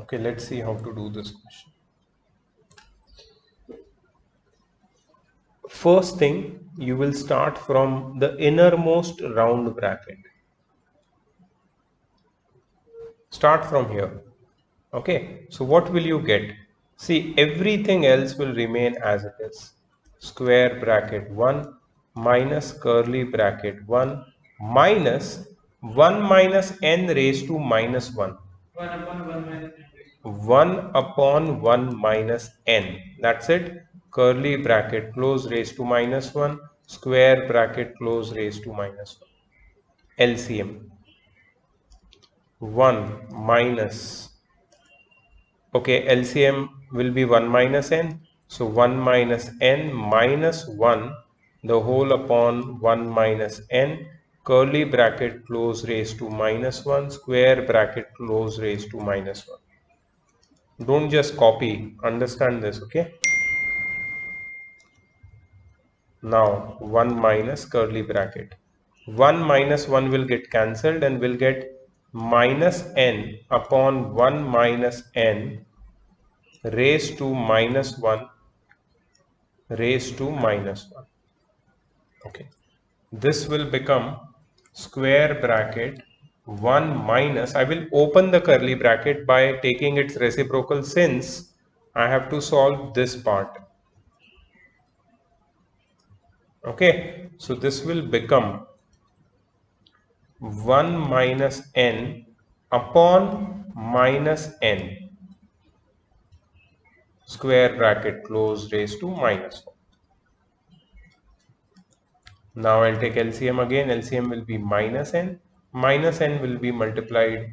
Okay, let's see how to do this question. First thing, you will start from the innermost round bracket. Start from here. Okay, so what will you get? See, everything else will remain as it is. Square bracket 1 minus curly bracket 1 minus 1 minus n raised to minus 1. 1 upon 1 minus n. That's it. Curly bracket close raised to minus 1. Square bracket close raised to minus 1. LCM. 1 minus. Okay, LCM will be 1 minus n. So 1 minus n minus 1, the whole upon 1 minus n, curly bracket close raised to minus 1, square bracket close raised to minus 1. Don't just copy, understand this, okay? Now 1 minus curly bracket. 1 minus 1 will get cancelled and will get minus n upon 1 minus n raised to minus 1 raised to minus 1. Okay. This will become square bracket 1 minus, I will open the curly bracket by taking its reciprocal since I have to solve this part. Okay, so this will become 1 minus n upon minus n square bracket close raised to minus 1. Now I'll take LCM again. LCM will be minus n. Minus n will be multiplied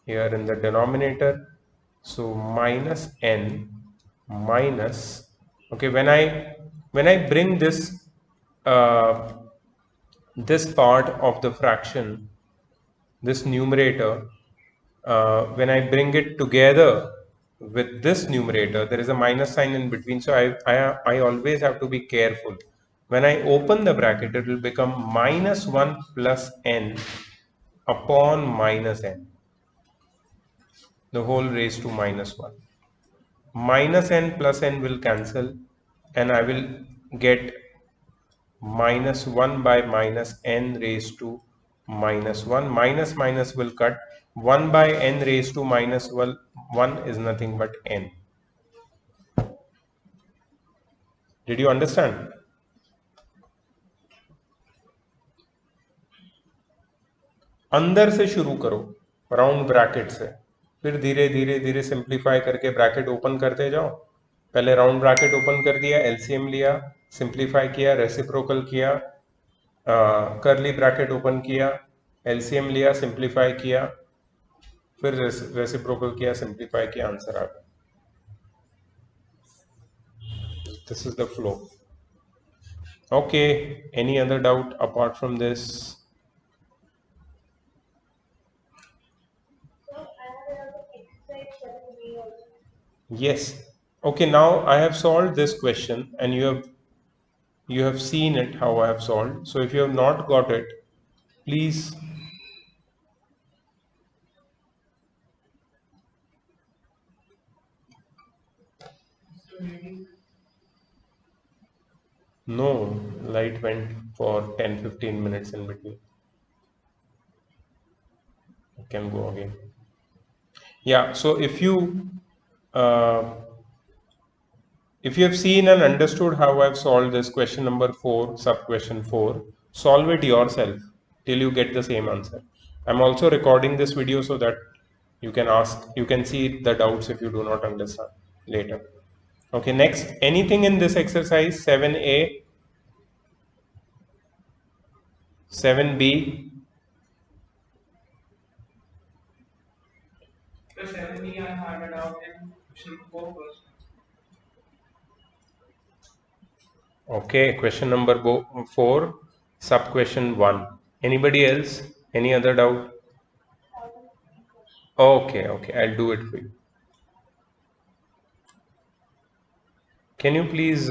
here in the denominator. So minus n minus, okay, when I bring this part of the fraction, this numerator, when I bring it together with this numerator, there is a minus sign in between. So I always have to be careful. When I open the bracket, it will become minus 1 plus n upon minus n, the whole raised to minus 1. Minus n plus n will cancel and I will get minus 1 by minus n raised to minus 1. Minus minus will cut. 1 by n raised to minus 1 is nothing but n. Did you understand? अंदर से शुरू करो, round bracket से, फिर धीरे धीरे धीरे simplify करके ब्रैकेट ओपन करते जाओ. पहले राउंड ब्रैकेट ओपन कर दिया, एलसीएम लिया, सिंप्लीफाई किया, रेसिप्रोकल किया, करली ब्रैकेट ओपन किया, एलसीएम लिया, सिंप्लीफाई किया, फिर रेसिप्रोकल किया, सिंप्लीफाई किया, आंसर आ गया. This is the flow. Okay, any other doubt apart from this? Yes. Okay, now I have solved this question and you have seen it how I have solved. So if you have not got it, please no, light went for 10-15 minutes in between. I can go again. Yeah, so if you have seen and understood how I've solved this question number 4, sub question 4, solve it yourself till you get the same answer. I'm also recording this video so that you can see the doubts if you do not understand later. Okay, next, anything in this exercise 7a, 7b? The 7b I had it out in question 4 first. Okay, question number 4, sub question 1. Anybody else? Any other doubt? Okay, I'll do it for you. Can you please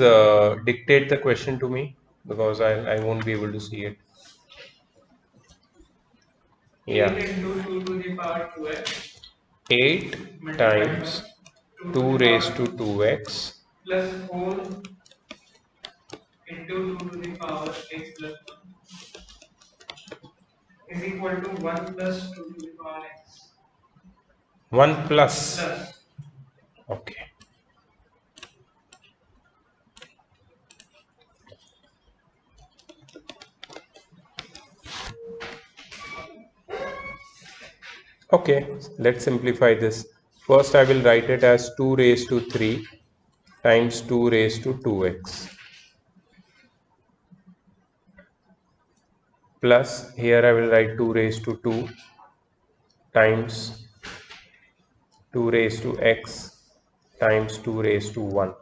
dictate the question to me, because I won't be able to see it. Yeah. 8 into 2 to the power 12 8 times 2 raised to 2x plus 4 into 2 to the power x plus 1 is equal to 1 plus 2 to the power x 1 plus. plus. Okay. Okay, let's simplify this. First, I will write it as 2 raised to 3 times 2 raised to 2x. Plus, here I will write 2 raised to 2 times 2 raised to x times 2 raised to 1.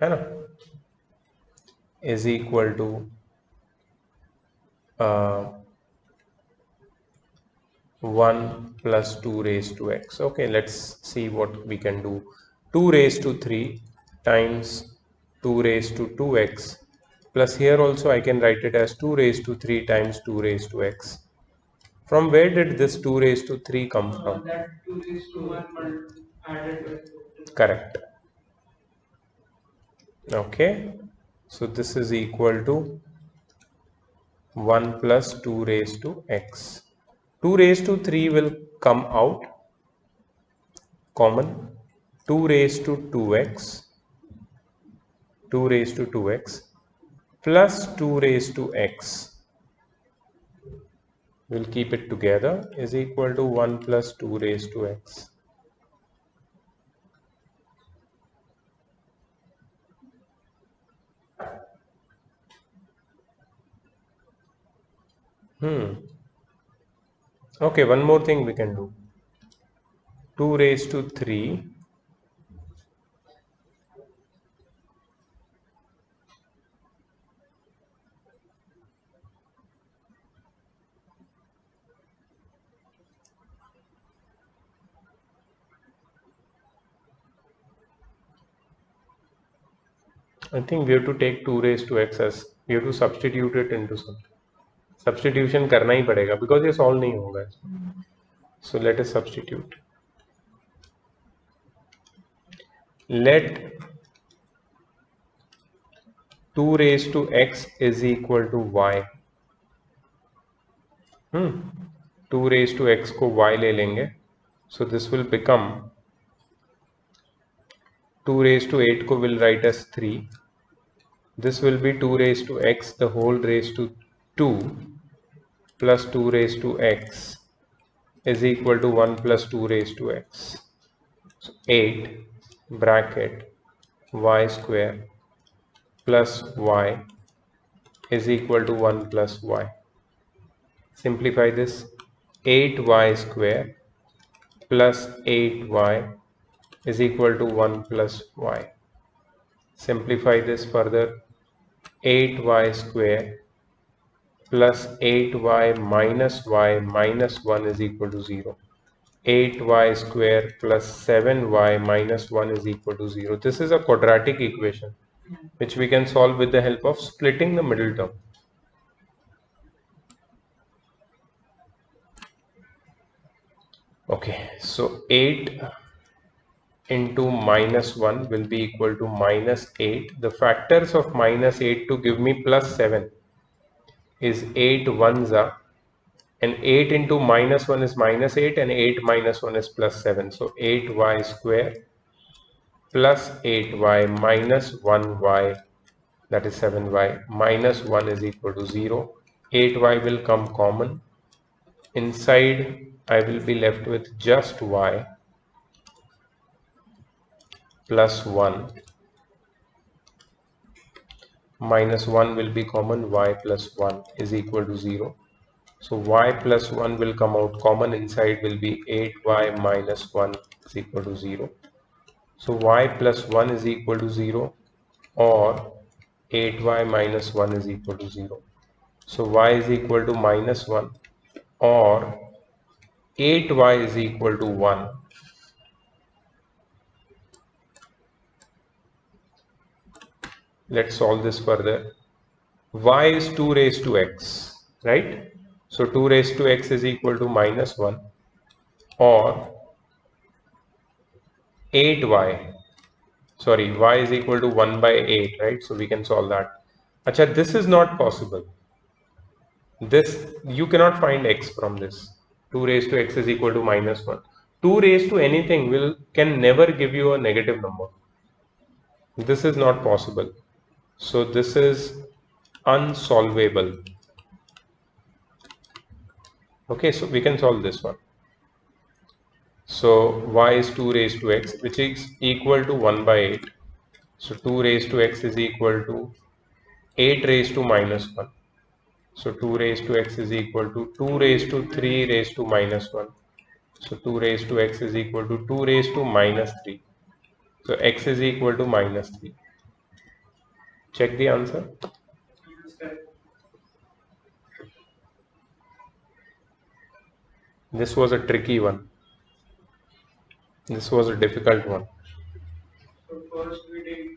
है ना? Is equal to uh, 1 plus 2 raised to x. Okay, let's see what we can do. 2 raised to 3 times 2 raised to 2x, plus here also I can write it as 2 raised to 3 times 2 raised to x. From where did this 2 raised to 3 come from? That 2 raised to 1 added with. Correct. Okay, so this is equal to 1 plus 2 raised to x. 2 raised to 3 will come out common. 2 raised to 2x, 2 raised to 2x plus 2 raised to x, we'll keep it together, is equal to 1 plus 2 raised to x. Okay, one more thing we can do. 2 raised to 3 I think we have to take 2 raised to x as we have to substitute it into something. Substitution करना ही पड़ेगा because ये solve नहीं होगा. So let us substitute. Let 2 raised to x is equal to y. 2 raised to x को y ले लेंगे. So this will become 2 raised to 8 को will write as 3. This will be 2 raised to x the whole raised to 2 plus 2 raised to x is equal to 1 plus 2 raised to x. So 8 bracket y square plus y is equal to 1 plus y. Simplify this. 8y square plus 8y is equal to 1 plus y. Simplify this further. 8y square plus 8y minus 1 is equal to 0. 8y square plus 7y minus 1 is equal to 0. This is a quadratic equation which we can solve with the help of splitting the middle term. Okay, so 8 into minus 1 will be equal to minus 8. The factors of minus 8 to give me plus 7 is 8 ones are, and 8 into minus 1 is minus 8 and 8 minus 1 is plus 7. So 8y square plus 8y minus 1y, that is 7y, minus 1 is equal to 0. 8y will come common. Inside I will be left with just y plus 1, minus 1 will be common, y plus 1 is equal to 0. So y plus 1 will come out common, inside will be 8y minus 1 is equal to 0. So y plus 1 is equal to 0 or 8y minus 1 is equal to 0. So y is equal to minus 1 or 8y is equal to 1. Let's solve this further. Y is 2 raised to x, right? So 2 raised to x is equal to minus 1 or 8y, sorry, y is equal to 1 by 8, right? So we can solve that. Acha, this is not possible. This, you cannot find x from this. 2 raised to x is equal to minus 1. 2 raised to anything can never give you a negative number. This is not possible. So this is unsolvable. Okay, so we can solve this one. So y is 2 raised to x, which is equal to 1 by 8. So 2 raised to x is equal to 8 raised to minus 1. So 2 raised to x is equal to 2 raised to 3 raised to minus 1. So 2 raised to x is equal to 2 raised to minus 3. So x is equal to minus 3. Check the answer. This was a tricky one. This was a difficult one. So first we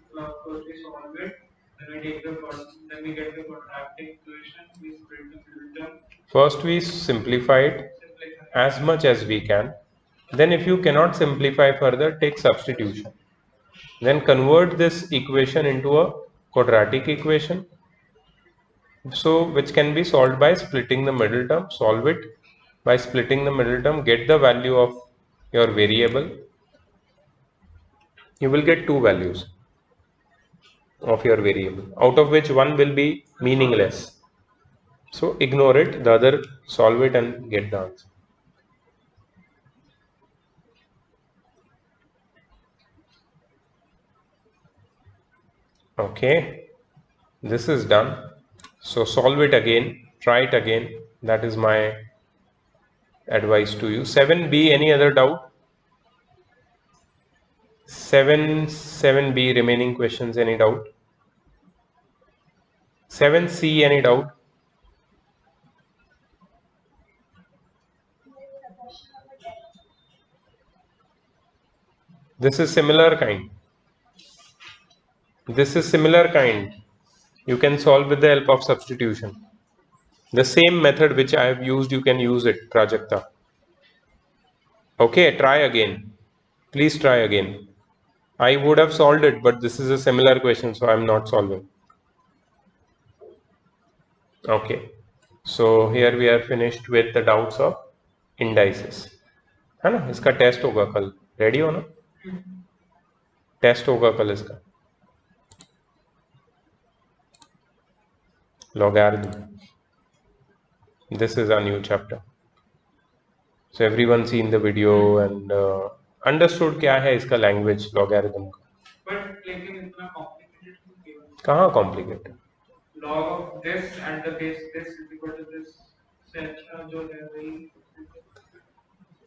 solve it, then we get the quadratic equation, we split the middle term. First we simplify it as much as we can. Then if you cannot simplify further, take substitution. Then convert this equation into a quadratic equation. So which can be solved by splitting the middle term. Solve it by splitting the middle term, get the value of your variable. You will get two values of your variable, out of which one will be meaningless. So ignore it, the other solve it and get the answer. Okay, this is done. So solve it again, try it again. That is my advice to you. 7b, any other doubt? 7b remaining questions, any doubt? 7c, any doubt? This is similar kind. This is similar kind. You can solve with the help of substitution. The same method which I have used, you can use it, Prajakta. Okay, try again. Please try again. I would have solved it, but this is a similar question, so I am not solving. Okay. So here we are finished with the doubts of indices. है ना, इसका test होगा कल. Ready हो ना? Test होगा कल इसका. Logarithm. This is a new chapter. So everyone seen the video and understood क्या है इसका language logarithm का. But लेकिन इतना complicated क्यों किया? कहाँ complicated? Log of this and the base this is equal to this. जो है वही.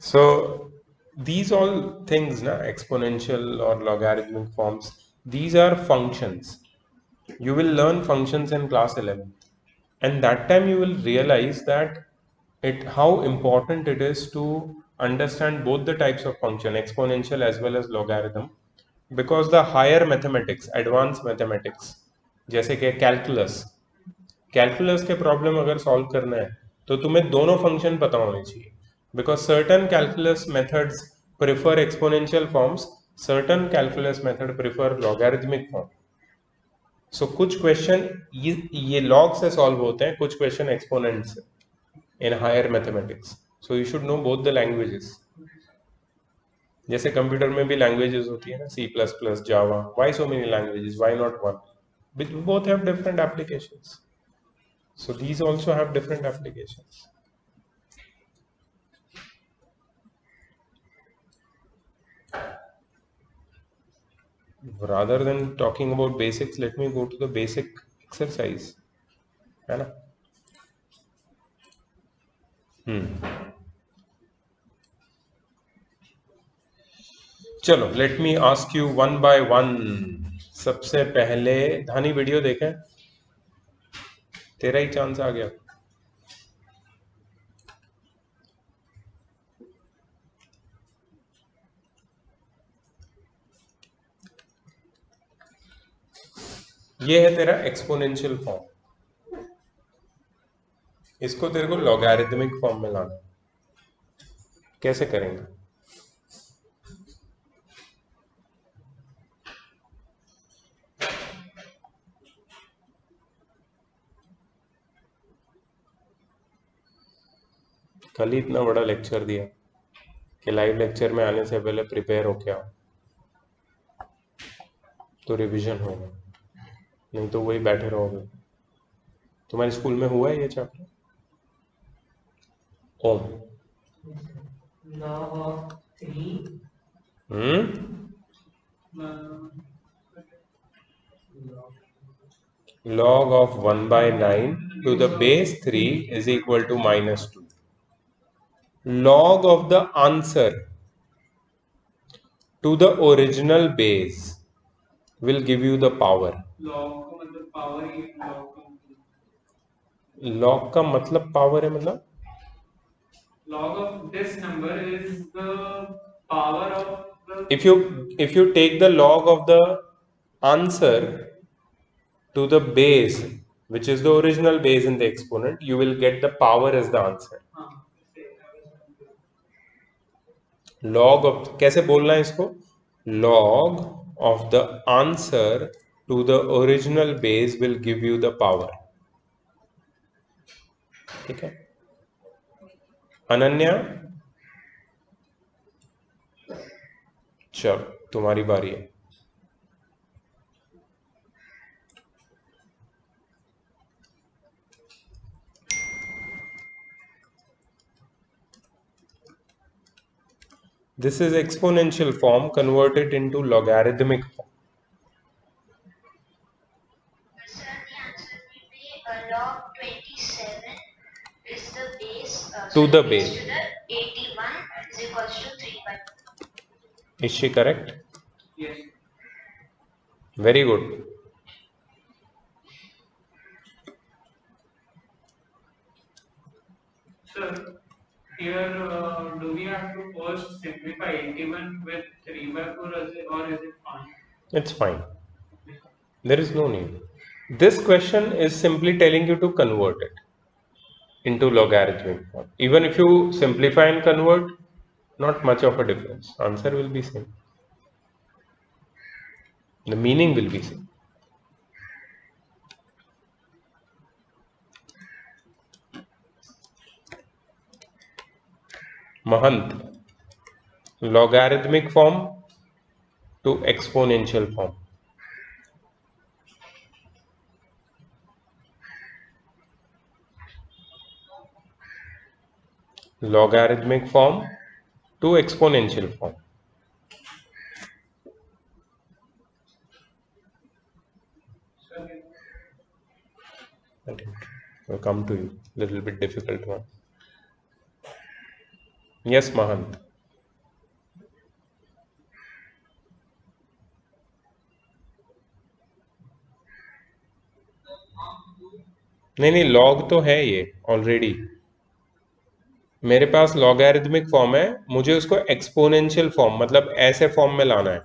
So these all things, na, exponential or logarithmic forms, these are functions. You will learn functions in class 11, and that time you will realize that how important it is to understand both the types of function, exponential as well as logarithm, because the higher mathematics, advanced mathematics, जैसे कि calculus के problem अगर solve करना है तो तुम्हें दोनों function पता होने चाहिए, because certain calculus methods prefer exponential forms, certain calculus method prefer logarithmic form. So कुछ क्वेश्चन ये लॉग से सॉल्व होते हैं, कुछ क्वेश्चन एक्सपोनेंट से in higher mathematics. So you should know both the languages. जैसे कंप्यूटर में भी लैंग्वेजेस होती है ना, C plus plus, Java. Why so many languages, why not one? Both have different applications. So these also have different applications. Rather than talking about basics, let me go to the basic exercise. है ना? चलो, let me ask you one by one. सबसे पहले धानी video देखें. तेरा ही chance आ गया. ये है तेरा एक्सपोनेंशियल फॉर्म. इसको तेरे को लॉगरिथमिक फॉर्म में लाना. कैसे करेंगे? कल ही इतना बड़ा लेक्चर दिया कि लाइव लेक्चर में आने से पहले प्रिपेयर हो क्या, तो रिवीजन होगा, नहीं तो वही बैठे रहोगे। तुम्हारे स्कूल में हुआ है ये chapter? Um log of 3 log of 1 by 9 to the base 3 is equal to -2. Log of the answer to the original base will give you the power. log का मतलब पावर ही log का log का मतलब power है, मतलब log of this number is the power of the if you take the log of the answer to the base, which is the original base in the exponent, you will get the power as the answer. हाँ log of, कैसे बोलना है इसको? log of the answer to the original base will give you the power. ठीक है अनन्या, चल तुम्हारी बारी है। This is exponential form converted into logarithmic form. Sir, the answer will be log 27 is the base To the is base. to the 81 is equals to 3 by 2. Is she correct? yes Very good. sir. Here, do we have to first simplify 81 with 3 by 4 or is it fine? It's fine. There is no need. This question is simply telling you to convert it into logarithmic form. Even if you simplify and convert, not much of a difference. Answer will be same. The meaning will be same. Mahant, logarithmic form to exponential form. Logarithmic form to exponential form. Sir, I think will come to you. Little bit difficult one. Yes, Mahant. नहीं log तो है ये already, मेरे पास logarithmic form है, मुझे उसको exponential form मतलब ऐसे फॉर्म में लाना है।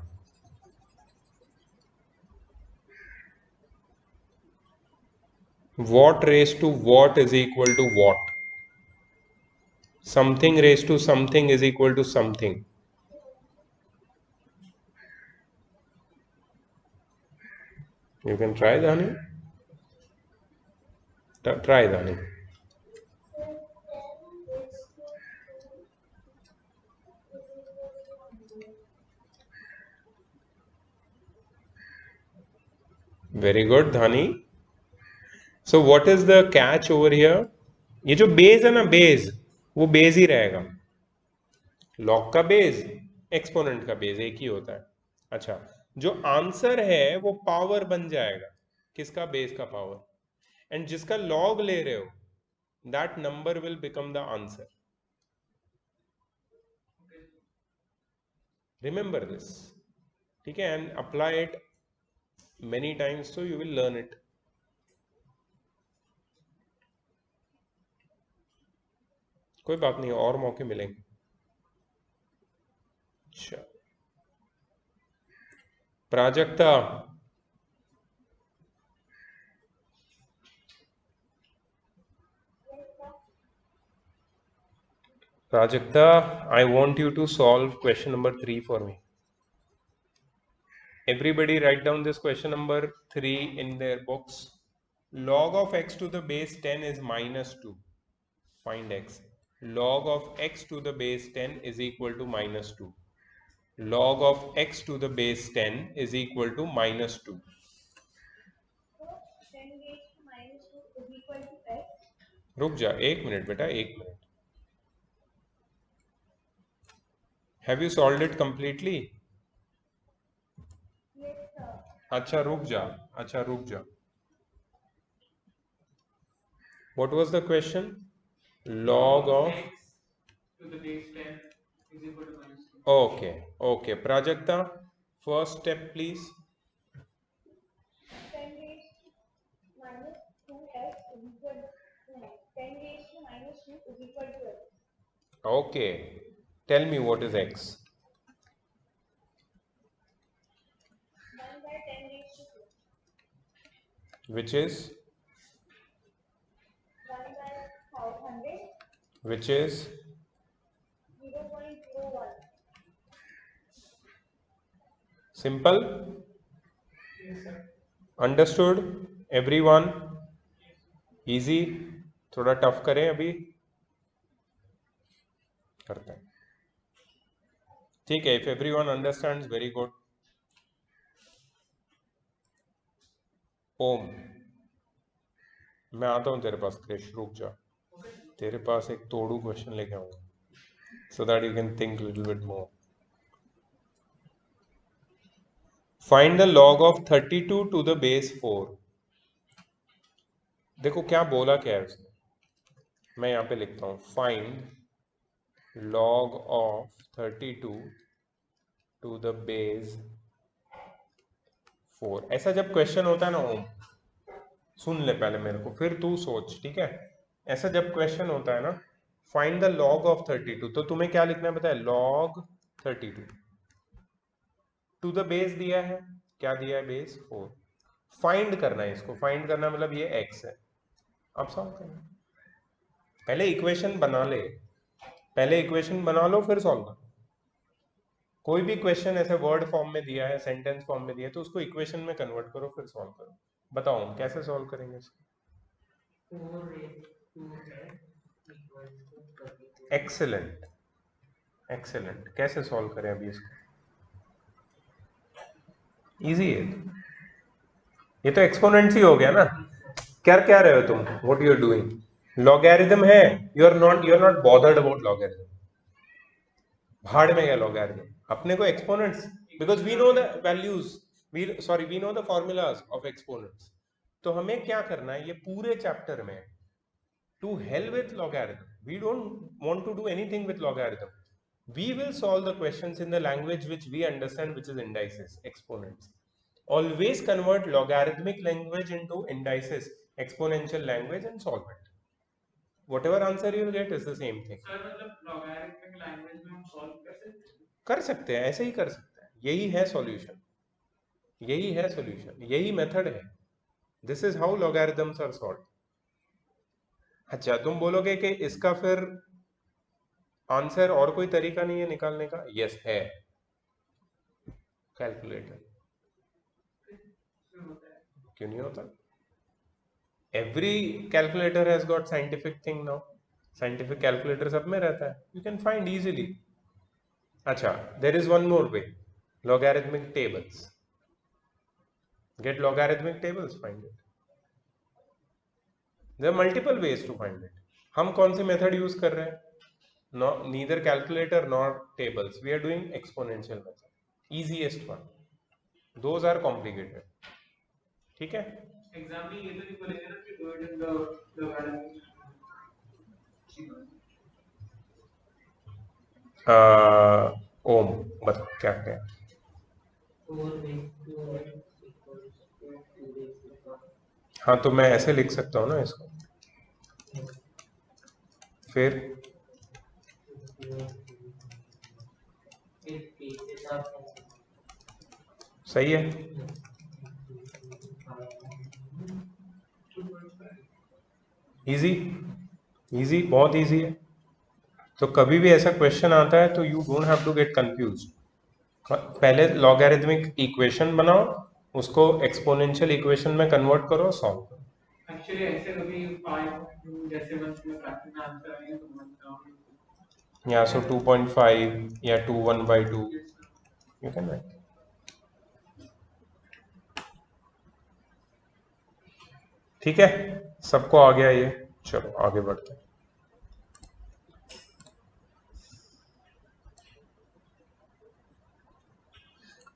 What raise to what is equal to what, something raise to something is equal to something. You can try, Dhani. Try, Dhani. Very good, Dhani. So what is the catch over here? ये जो base है ना, base वो base ही रहेगा। Log का base, exponent का base एक ही होता है। अच्छा, जो आंसर है वो पावर बन जाएगा, किसका? बेस का पावर। एंड जिसका लॉग ले रहे हो, that number will become the answer. Remember this, ठीक है? And apply it many times so you will learn it. कोई बात नहीं, और मौके मिलेंगे। अच्छा, Prajakta, Prajakta, I want you to solve question number 3 for me. Everybody write down this question number 3 in their books. Log of x to the base 10 is -2. Find x. log of x to the base 10 is equal to minus 2. Log of x to the base 10 is equal to minus 2. So 10 raised to minus 2 is equal to x. रुक जा, 1 minute बेटा, 1 minute. Have you solved it completely? Yes, sir. अच्छा रुक जा. What was the question? Log of x to the base 10 is equal to minus 2. Okay. Prajakta, first step please. 10 raised to minus 2x is equal to 10 raised to minus 2 is equal to x. Okay. Tell me what is x. 1 by 10 raised to 2. Which is 1 by 100. which is 0.01. simple. Yes, sir. Understood everyone? Easy. थोड़ा tough करें अभी. करते हैं. ठीक है. If everyone understands, very good. ओम, मैं आता हूँ तेरे पास. क्रिश रुक जा, तेरे पास एक तोड़ू क्वेश्चन लेके आऊंगा so that you can think little bit more. Find the log of 32 to the base 4. देखो क्या बोला क्या है उसने. मैं यहाँ पे लिखता हूँ find log of 32 to the base 4. ऐसा जब क्वेश्चन होता है ना ओम, सुन ले पहले मेरे को, फिर तू सोच, ठीक है. ऐसा जब क्वेश्चन होता है ना, फाइंड द लॉग ऑफ 32, तो तुम्हें क्या लिखना है बताया? लॉग 32 टू द बेस दिया है. क्या दिया है? बेस 4. फाइंड करना है इसको. फाइंड करना मतलब ये x है. अब सॉल्व करना. पहले इक्वेशन बना ले. पहले इक्वेशन बना लो फिर सॉल्व करो. कोई भी क्वेश्चन ऐसे वर्ड फॉर्म में दिया है, सेंटेंस फॉर्म में दिया है, तो उसको इक्वेशन में कन्वर्ट करो फिर सॉल्व करो. बताओ हम कैसे सॉल्व करेंगे इसको. एक्सेलेंट. कैसे सॉल्व करें अभी इसको? इजी है. ये तो एक्सपोनेंट्स ही हो गया ना. क्या रहे हो तुम? What you are doing? Logarithm है. You are not bothered about logarithm. भाड़ में गया लॉगरिथम. अपने को exponents, because we know the values, we know the formulas of exponents. तो हमें क्या करना है ये पूरे चैप्टर में? To hell with logarithm. We don't want to do anything with logarithm. We will solve the questions in the language which we understand, which is indices, exponents. Always convert logarithmic language into indices, exponential language, and solve it. Whatever answer you will get is the same thing. Sir मतलब logarithmic language में हम solve कर सकते हैं? कर सकते हैं, ऐसे ही कर सकते हैं. यही है सॉल्यूशन. यही मेथड है. This is how logarithms are solved. अच्छा, तुम बोलोगे कि इसका फिर आंसर और कोई तरीका नहीं है निकालने का? यस है. कैलकुलेटर. क्यों नहीं होता? Every calculator has got scientific thing now. Scientific calculator सब में रहता है. You can find easily. अच्छा, there is one more way. Logarithmic tables. Get logarithmic tables, find it. There are multiple ways to find it. हम कौन सी method use कर रहे हैं? Neither calculator nor tables. We are doing exponential method. Easiest one. Those are complicated. ठीक है? Exam में ये तो नहीं बोलेंगे ना कि do it in the logarithmic. ओम बताओ क्या करें? हाँ, तो मैं ऐसे लिख सकता हूँ ना इसको. फिर सही है. इजी, बहुत इजी है. तो कभी भी ऐसा क्वेश्चन आता है तो you don't have to get confuse. पहले लॉगरिथमिक इक्वेशन बनाओ, उसको एक्सपोनेंशियल इक्वेशन में कन्वर्ट करो, सॉल्व करो. एक्चुअली ऐसे कभी 5 जैसे 1 में प्रैक्टिस में आंसर आएंगे तो Yeah, so 2.5, yeah, 2 1 by 2. You can write. ठीक है, सबको आ गया ये? चलो आगे बढ़ते हैं।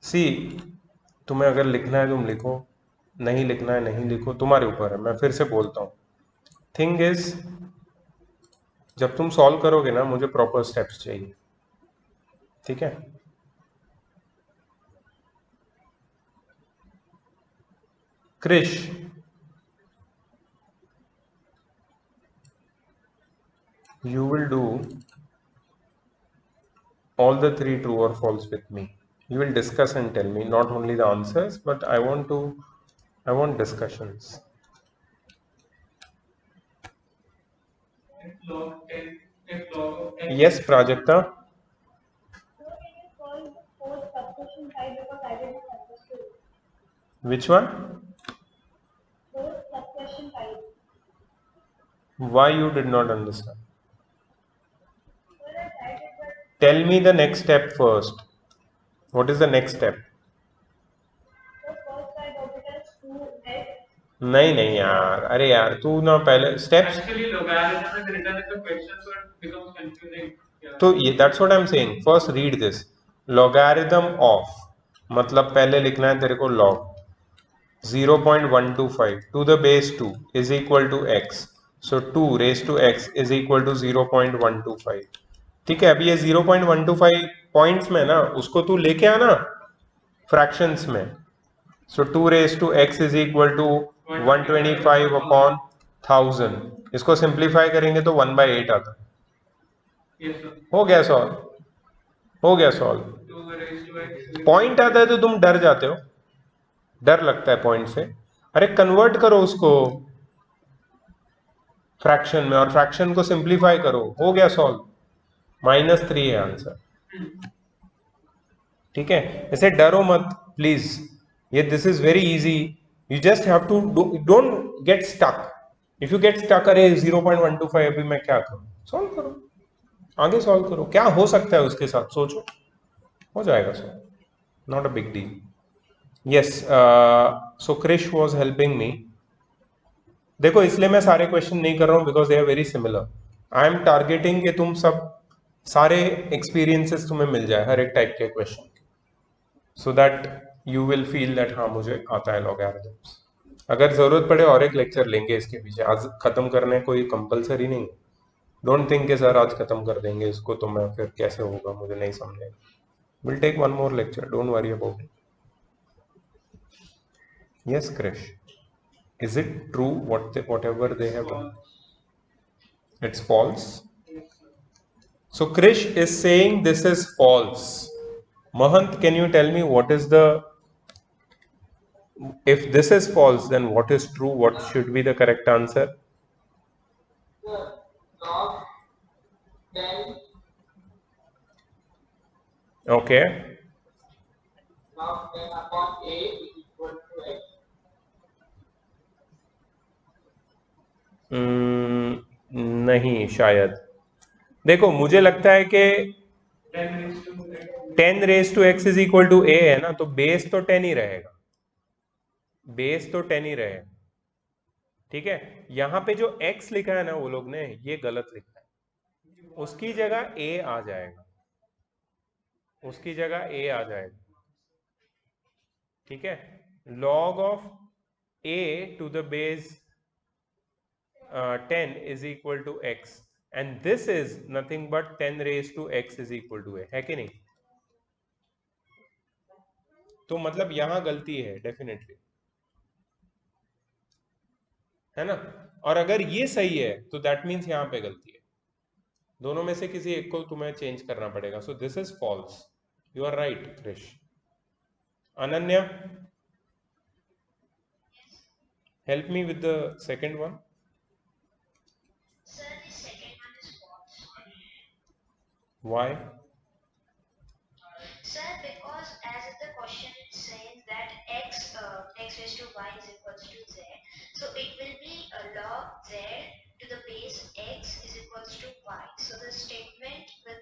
सी, तुम्हें अगर लिखना है तुम लिखो, नहीं लिखना है नहीं लिखो, तुम्हारे ऊपर है। मैं फिर से बोलता हूँ, थिंग इज, जब तुम सॉल्व करोगे ना, मुझे प्रॉपर स्टेप्स चाहिए, ठीक है? Krrish, you will do all the 3 true or false with me. You will discuss and tell me not only the answers, but I want discussions. If log 10, if log of x Yes, Prajakta. So it is called the fourth subtraction type because I did not understood. Which one? Fourth subtraction type. Why you did not understand? So I tried it, but Tell me the next step first. What is the next step? so first I got it as 2x. नहीं नहीं यार, अरे यार तू ना पहले steps, actually logarithm is written in the question, so it becomes confusing. Yeah. तो ये that's what I am saying, first read this. Logarithm of, मतलब पहले लिखना है तेरे को log 0.125 to the base 2 is equal to x. So 2 raised to x is equal to 0.125. ठीक है, अभी ये 0.125 पॉइंट्स में ना, उसको तू लेके आना फ्रैक्शंस में। सो 2 raised to x is equal to 125 upon 1000. इसको सिंप्लीफाई करेंगे तो 1/8 आता है। Yes, sir. हो गया सॉल्व, हो गया solve. 2 raised to x. Point आता है तो तुम डर जाते हो, डर लगता है पॉइंट से। अरे कन्वर्ट करो उसको फ्रैक्शन में और फ्रैक्शन को सिंप्लीफाई करो, हो गया सॉल्व। -3 है आंसर, ठीक है? ऐसे डरो मत प्लीज, ये this is very easy. You just have to don't get stuck. If you get stuck, अरे 0.125 अभी मैं क्या करूं, सॉल्व करो, आगे सॉल्व करो, क्या हो सकता है उसके साथ सोचो, हो जाएगा solve, not a big deal. Yes, so Krish was helping me. देखो इसलिए मैं सारे क्वेश्चन नहीं कर रहा हूं because they are very similar. I am targeting कि तुम सब सारे एक्सपीरियंसेस तुम्हें मिल जाए हर एक टाइप के question, so that you will feel that हाँ मुझे आता है लॉगरिथम्स। अगर जरूरत पड़े और एक लेक्चर लेंगे इसके पीछे, आज खत्म करने कोई कंपलसरी नहीं। डोंट थिंक कि सर आज खत्म कर देंगे इसको तो मैं फिर कैसे होगा, मुझे नहीं समझेगा। Will take one more lecture, don't worry about it. Yes Krish, is it true whatever they have done? It's false. Yes, sir. So Krish is saying this is false. Mahant, can you tell me what is the, if this is false, then what is true? What should be the correct answer? Log 10, Okay. log 10 upon a is equal to x. नहीं शायद। देखो मुझे लगता है कि 10 raised to x. 10 raise to x is equal to a है ना, तो बेस तो 10 ही रहेगा, बेस तो 10 ही रहेगा, ठीक है? यहां पे जो x लिखा है ना वो लोग ने ये गलत लिखा है, उसकी जगह a आ जाएगा, उसकी जगह a आ जाएगा, ठीक है? log of a to the base 10 is equal to x, and this is nothing but 10 raised to x is equal to a, है कि नहीं? तो मतलब यहां गलती है डेफिनेटली, है ना? और अगर ये सही है तो दैट मीन्स यहां पे गलती है। दोनों में से किसी एक को तुम्हें चेंज करना पड़ेगा। So this is false, you are right Krish. Ananya, help me with the second one. Sir, the second one is false. Why? Sir, because as the question says that x raised to y is equals to z, so it will be log z to the base x is equals to y. So the statement will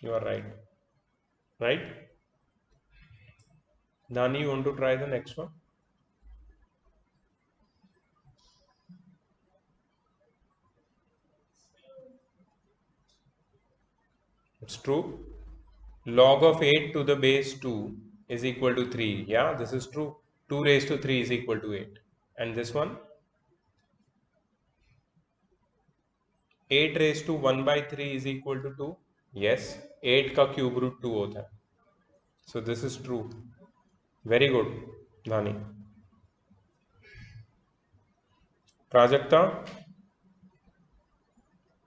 You are right. Right? Nani, you want to try the next one? It's true. Log of 8 to the base 2 is equal to 3. Yeah, this is true. 2 raised to 3 is equal to 8. And this one? 8 raised to 1 by 3 is equal to 2. Yes, 8 का cube root 2 होता है. So this is true. Very good, Nani. Prajakta,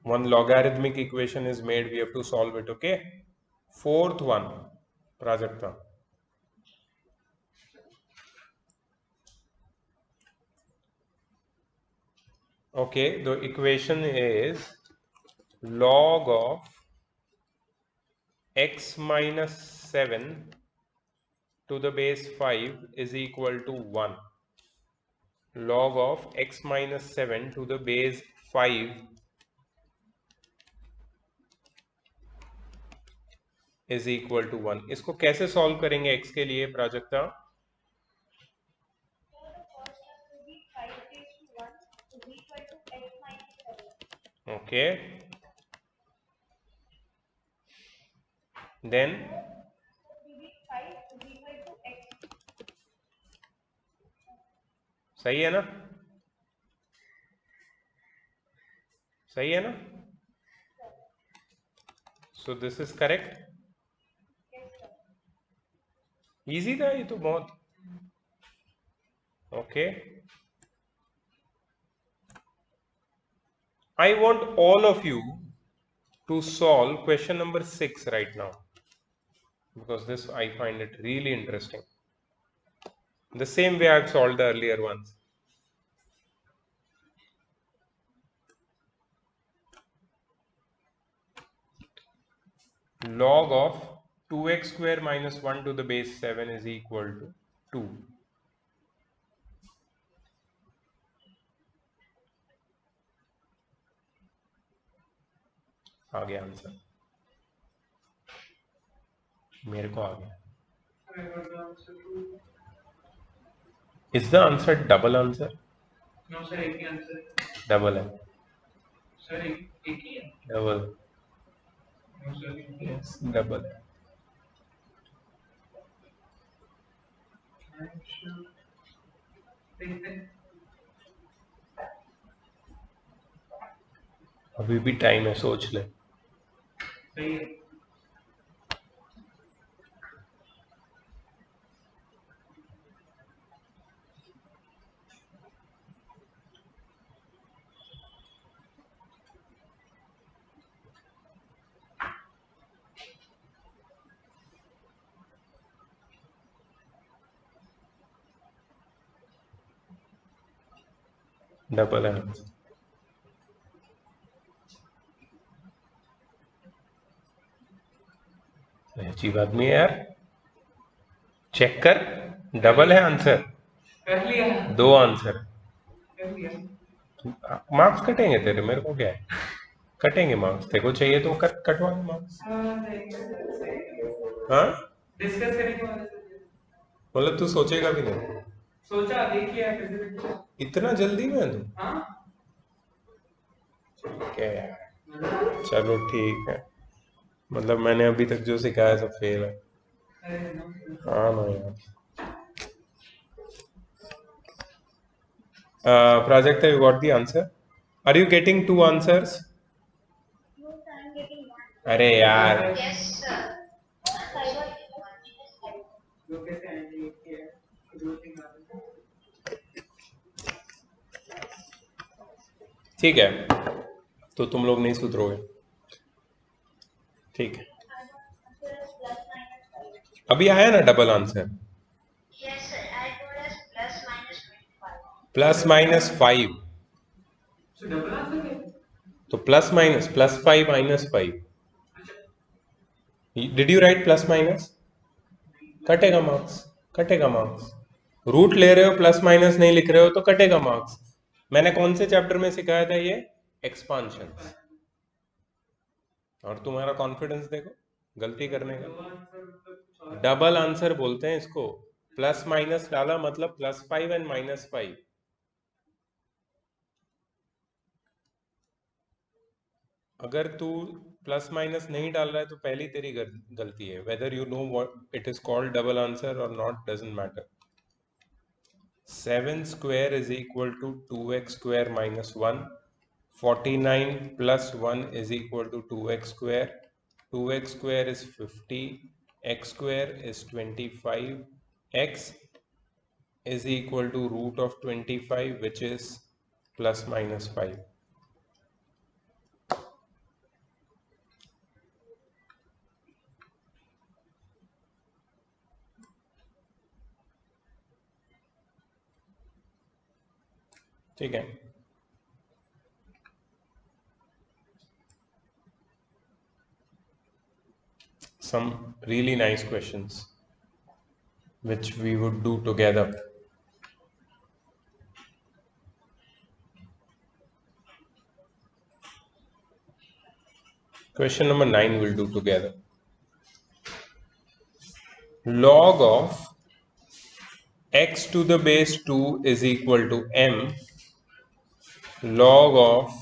one logarithmic equation is made. We have to solve it. Okay. Fourth one, Prajakta. Okay, the equation is log of x minus 7 to the base 5 is equal to 1. Log of x minus 7 to the base 5 is equal to 1. इसको कैसे solve करेंगे x के लिए Prajakta? Okay. Then सही है ना? सही है ना? So this is correct. Easy था ये तो बहुत. Okay. I want all of you to solve question number 6 right now, because this I find it really interesting. The same way I've solved the earlier ones. Log of 2x square minus 1 to the base 7 is equal to 2. आ गया answer. मेरे को आ गया. I got the answer too. Is the answer double answer? No, sir, एक ही answer है. Double है. Sir एक ही है. Double. No, sir, एक ही है. Yes, double. देखते हैं. अभी भी टाइम है, सोच ले. सही है. डबल है. अजीब आदमी है यार. चेक कर, डबल है आंसर. कर लिया. 2 आंसर. कर लिया. मार्क्स कटेंगे तेरे, मेरे को क्या है. कटेंगे मार्क्स. तेरे को चाहिए तो कटवा दो मार्क्स. हाँ, डिस्कस करेंगे वाले से. मतलब तू सोचेगा भी नहीं. सोचा देख लिया कैसे देखा. इतना जल्दी में तू. हाँ. क्या यार. चलो ठीक है. मतलब मैंने अभी तक जो सिखाया सब फेल है. अरे no. हाँ ना यार. Prajakta, you got the answer? Are you getting 2 answers? No, sir, I'm getting one. अरे यार. Yes, sir. I got one. लोग कैसे आएंगे एक ही है. दो तीन आते हैं. ठीक है, तो तुम लोग नहीं सुधरोगे. ठीक है. अभी आया ना double answer. Yes, sir. I got as plus minus 25. Plus minus 5. So double answer है. तो plus 5 minus 5. Did you right plus minus? कटेगा मार्क्स. कटेगा मार्क्स. रूट ले रहे हो, प्लस माइनस नहीं लिख रहे हो तो कटेगा मार्क्स. मैंने कौन से चैप्टर में सिखाया था ये? एक्सपांशन. और तुम्हारा कॉन्फिडेंस देखो. गलती करने का। दो आंसर मतलब कुछ और डबल आंसर बोलते हैं इसको। प्लस माइनस डाला मतलब +5 एंड -5। अगर तू प्लस माइनस नहीं डाल रहा है तो पहली तेरी गलती है। Whether you know what it is called double answer और not doesn't matter. 7 square is equal to 2x square minus 1. 49 plus 1 is equal to 2x square. 2x square is 50. X square is 25. X is equal to root of 25, which is plus minus 5. ठीक है। Some really nice questions which we would do together. Question number 9 we'll do together. Log of x to the base 2 is equal to m. Log of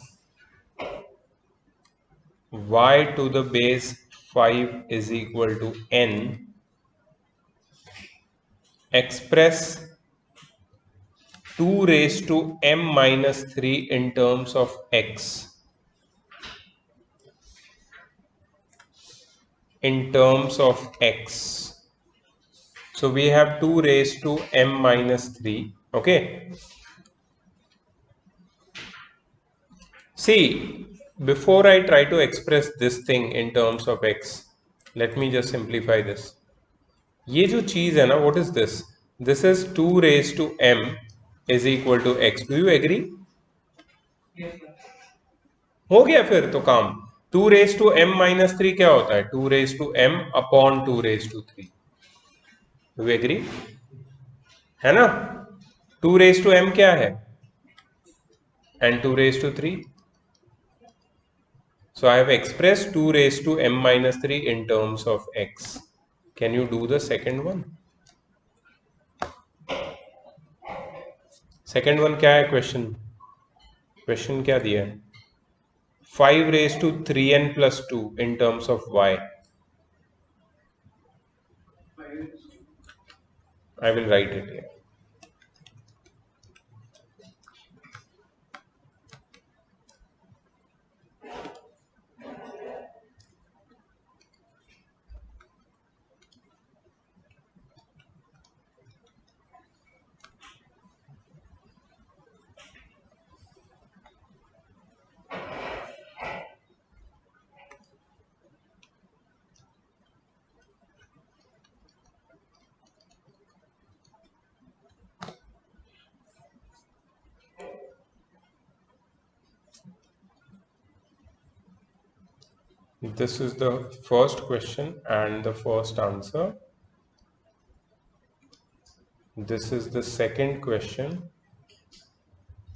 y to the base 5 is equal to n. Express 2 raised to m minus 3 in terms of x. In terms of x. So we have 2 raised to m minus 3. Okay. See, before I try to express this thing in terms of x, let me just simplify this. ये जो चीज है ना, what is this? This is 2 raised to m is equal to x. Do you agree? Yes, sir. हो गया फिर तो काम। 2 raised to m minus 3 क्या होता है? 2 raised to m upon 2 raised to 3. Do you agree? है ना? 2 raised to m क्या है? And 2 raised to 3. So I have expressed 2 raised to m minus 3 in terms of x. Can you do the second one? Second one क्या है question? Question क्या दिया है? 5 raised to 3n plus 2 in terms of y. I will write it here. This is the first question and the first answer. This is the second question.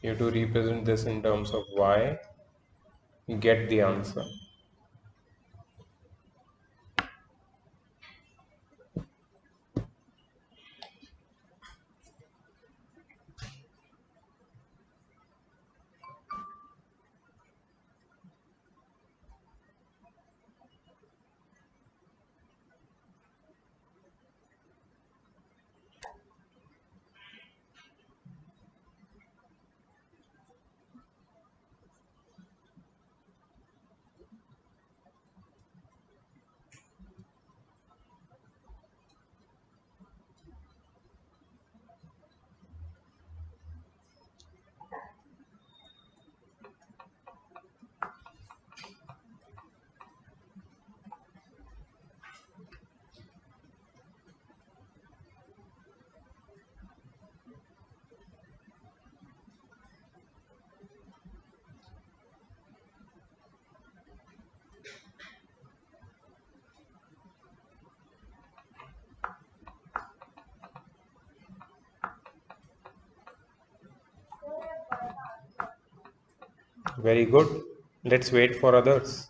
You have to represent this in terms of y. Get the answer. Very good. Let's wait for others.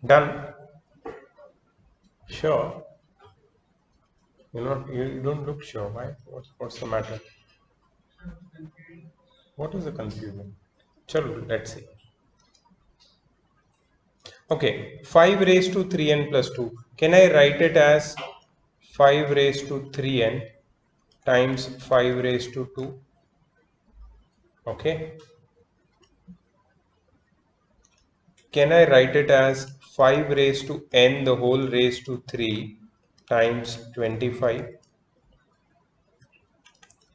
Done. Sure. You don't look sure. Why? What's the matter? What is the confusion? Chalo, let's see. Okay, 5 raised to 3n plus 2. Can I write it as 5 raised to 3n times 5 raised to 2? Okay. Can I write it as 5 raised to n the whole raised to 3 times 25?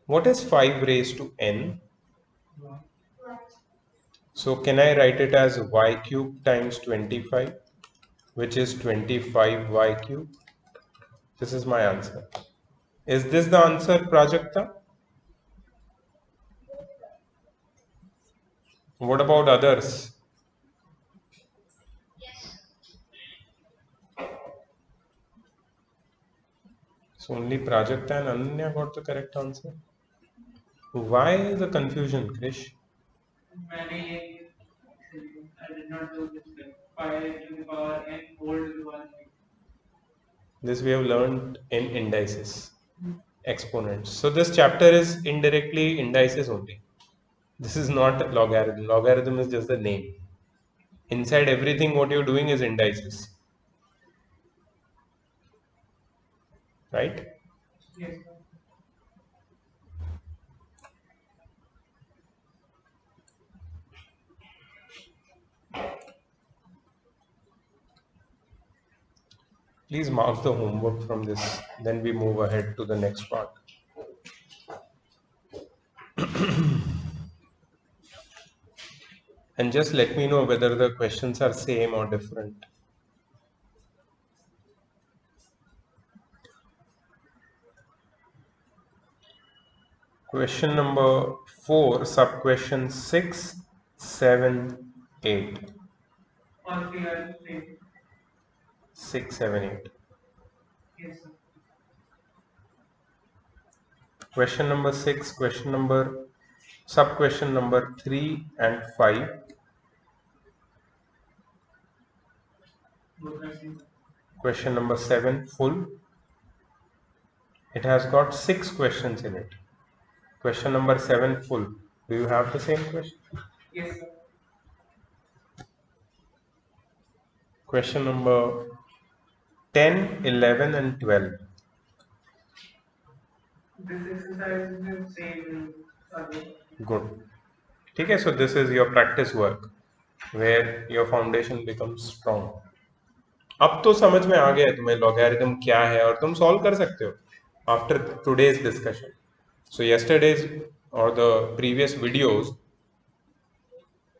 What is 5 raised to n? So can I write it as y cube times 25, which is 25y cube? This is my answer. Is this the answer, Prajakta? What about others? Yes. So only Prajakta and Ananya got the correct answer. Why the confusion, Krish? I did not do this thing. 5 to the power n whole to the 1. This we have learned in indices, exponents. So this chapter is indirectly indices only. This is not logarithm. Logarithm is just the name. Inside everything what you're doing is indices. Right? Yes. Please mark the homework from this. Then we move ahead to the next part. And just let me know whether the questions are same or different. Question number 4, sub question 6, 7, 8. All 3 are same. 6, 7, 8. Yes, sir. Question number 6, sub question number 3 and 5. Both are same. Question number 7, full. It has got 6 questions in it. Question number 7, full. Do you have the same question? Yes, sir. Question number 10, 11 and 12. This exercise is the same in other. Good. Okay, so this is your practice work where your foundation becomes strong. अब तो समझ में आ गया तुम्हें logarithm क्या है और तुम solve कर सकते हो after today's discussion. So yesterday's or the previous videos,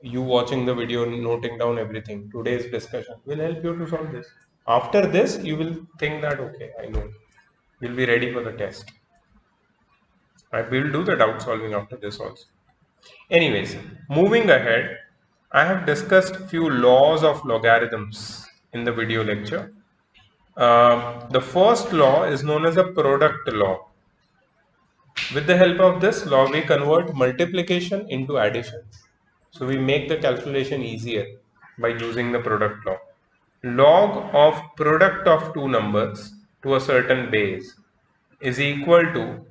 you watching the video, noting down everything, today's discussion will help you to solve this. After this, you will think that, okay, I know. You'll be ready for the test. I will do the doubt solving after this also. Anyways, moving ahead, I have discussed few laws of logarithms in the video lecture. The first law is known as a product law. With the help of this law, we convert multiplication into addition. So we make the calculation easier by using the product law. Log of product of two numbers to a certain base is equal to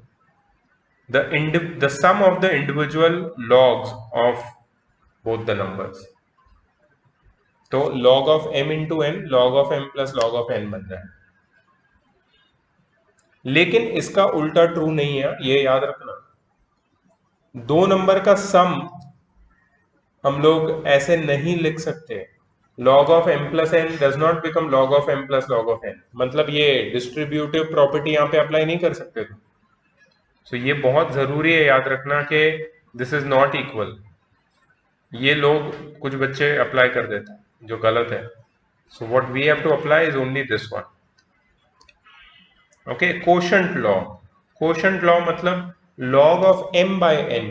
the sum of the individual logs of both the numbers. तो log of m into n log of m plus log of n बन रहा है. लेकिन इसका उल्टा true नहीं है, ये याद रखना. दो नंबर का सम हम लोग ऐसे नहीं लिख सकते. log of m plus n does not become log of m plus log of n. मतलब ये डिस्ट्रीब्यूटिव प्रॉपर्टी यहाँ पे अप्लाई नहीं कर सकते तुम. तो ये बहुत जरूरी है याद रखना कि दिस इज नॉट इक्वल. ये लोग कुछ बच्चे अप्लाई कर देते हैं जो गलत है. So what we have to apply is only this one. Okay, quotient law. Quotient law मतलब log of m by n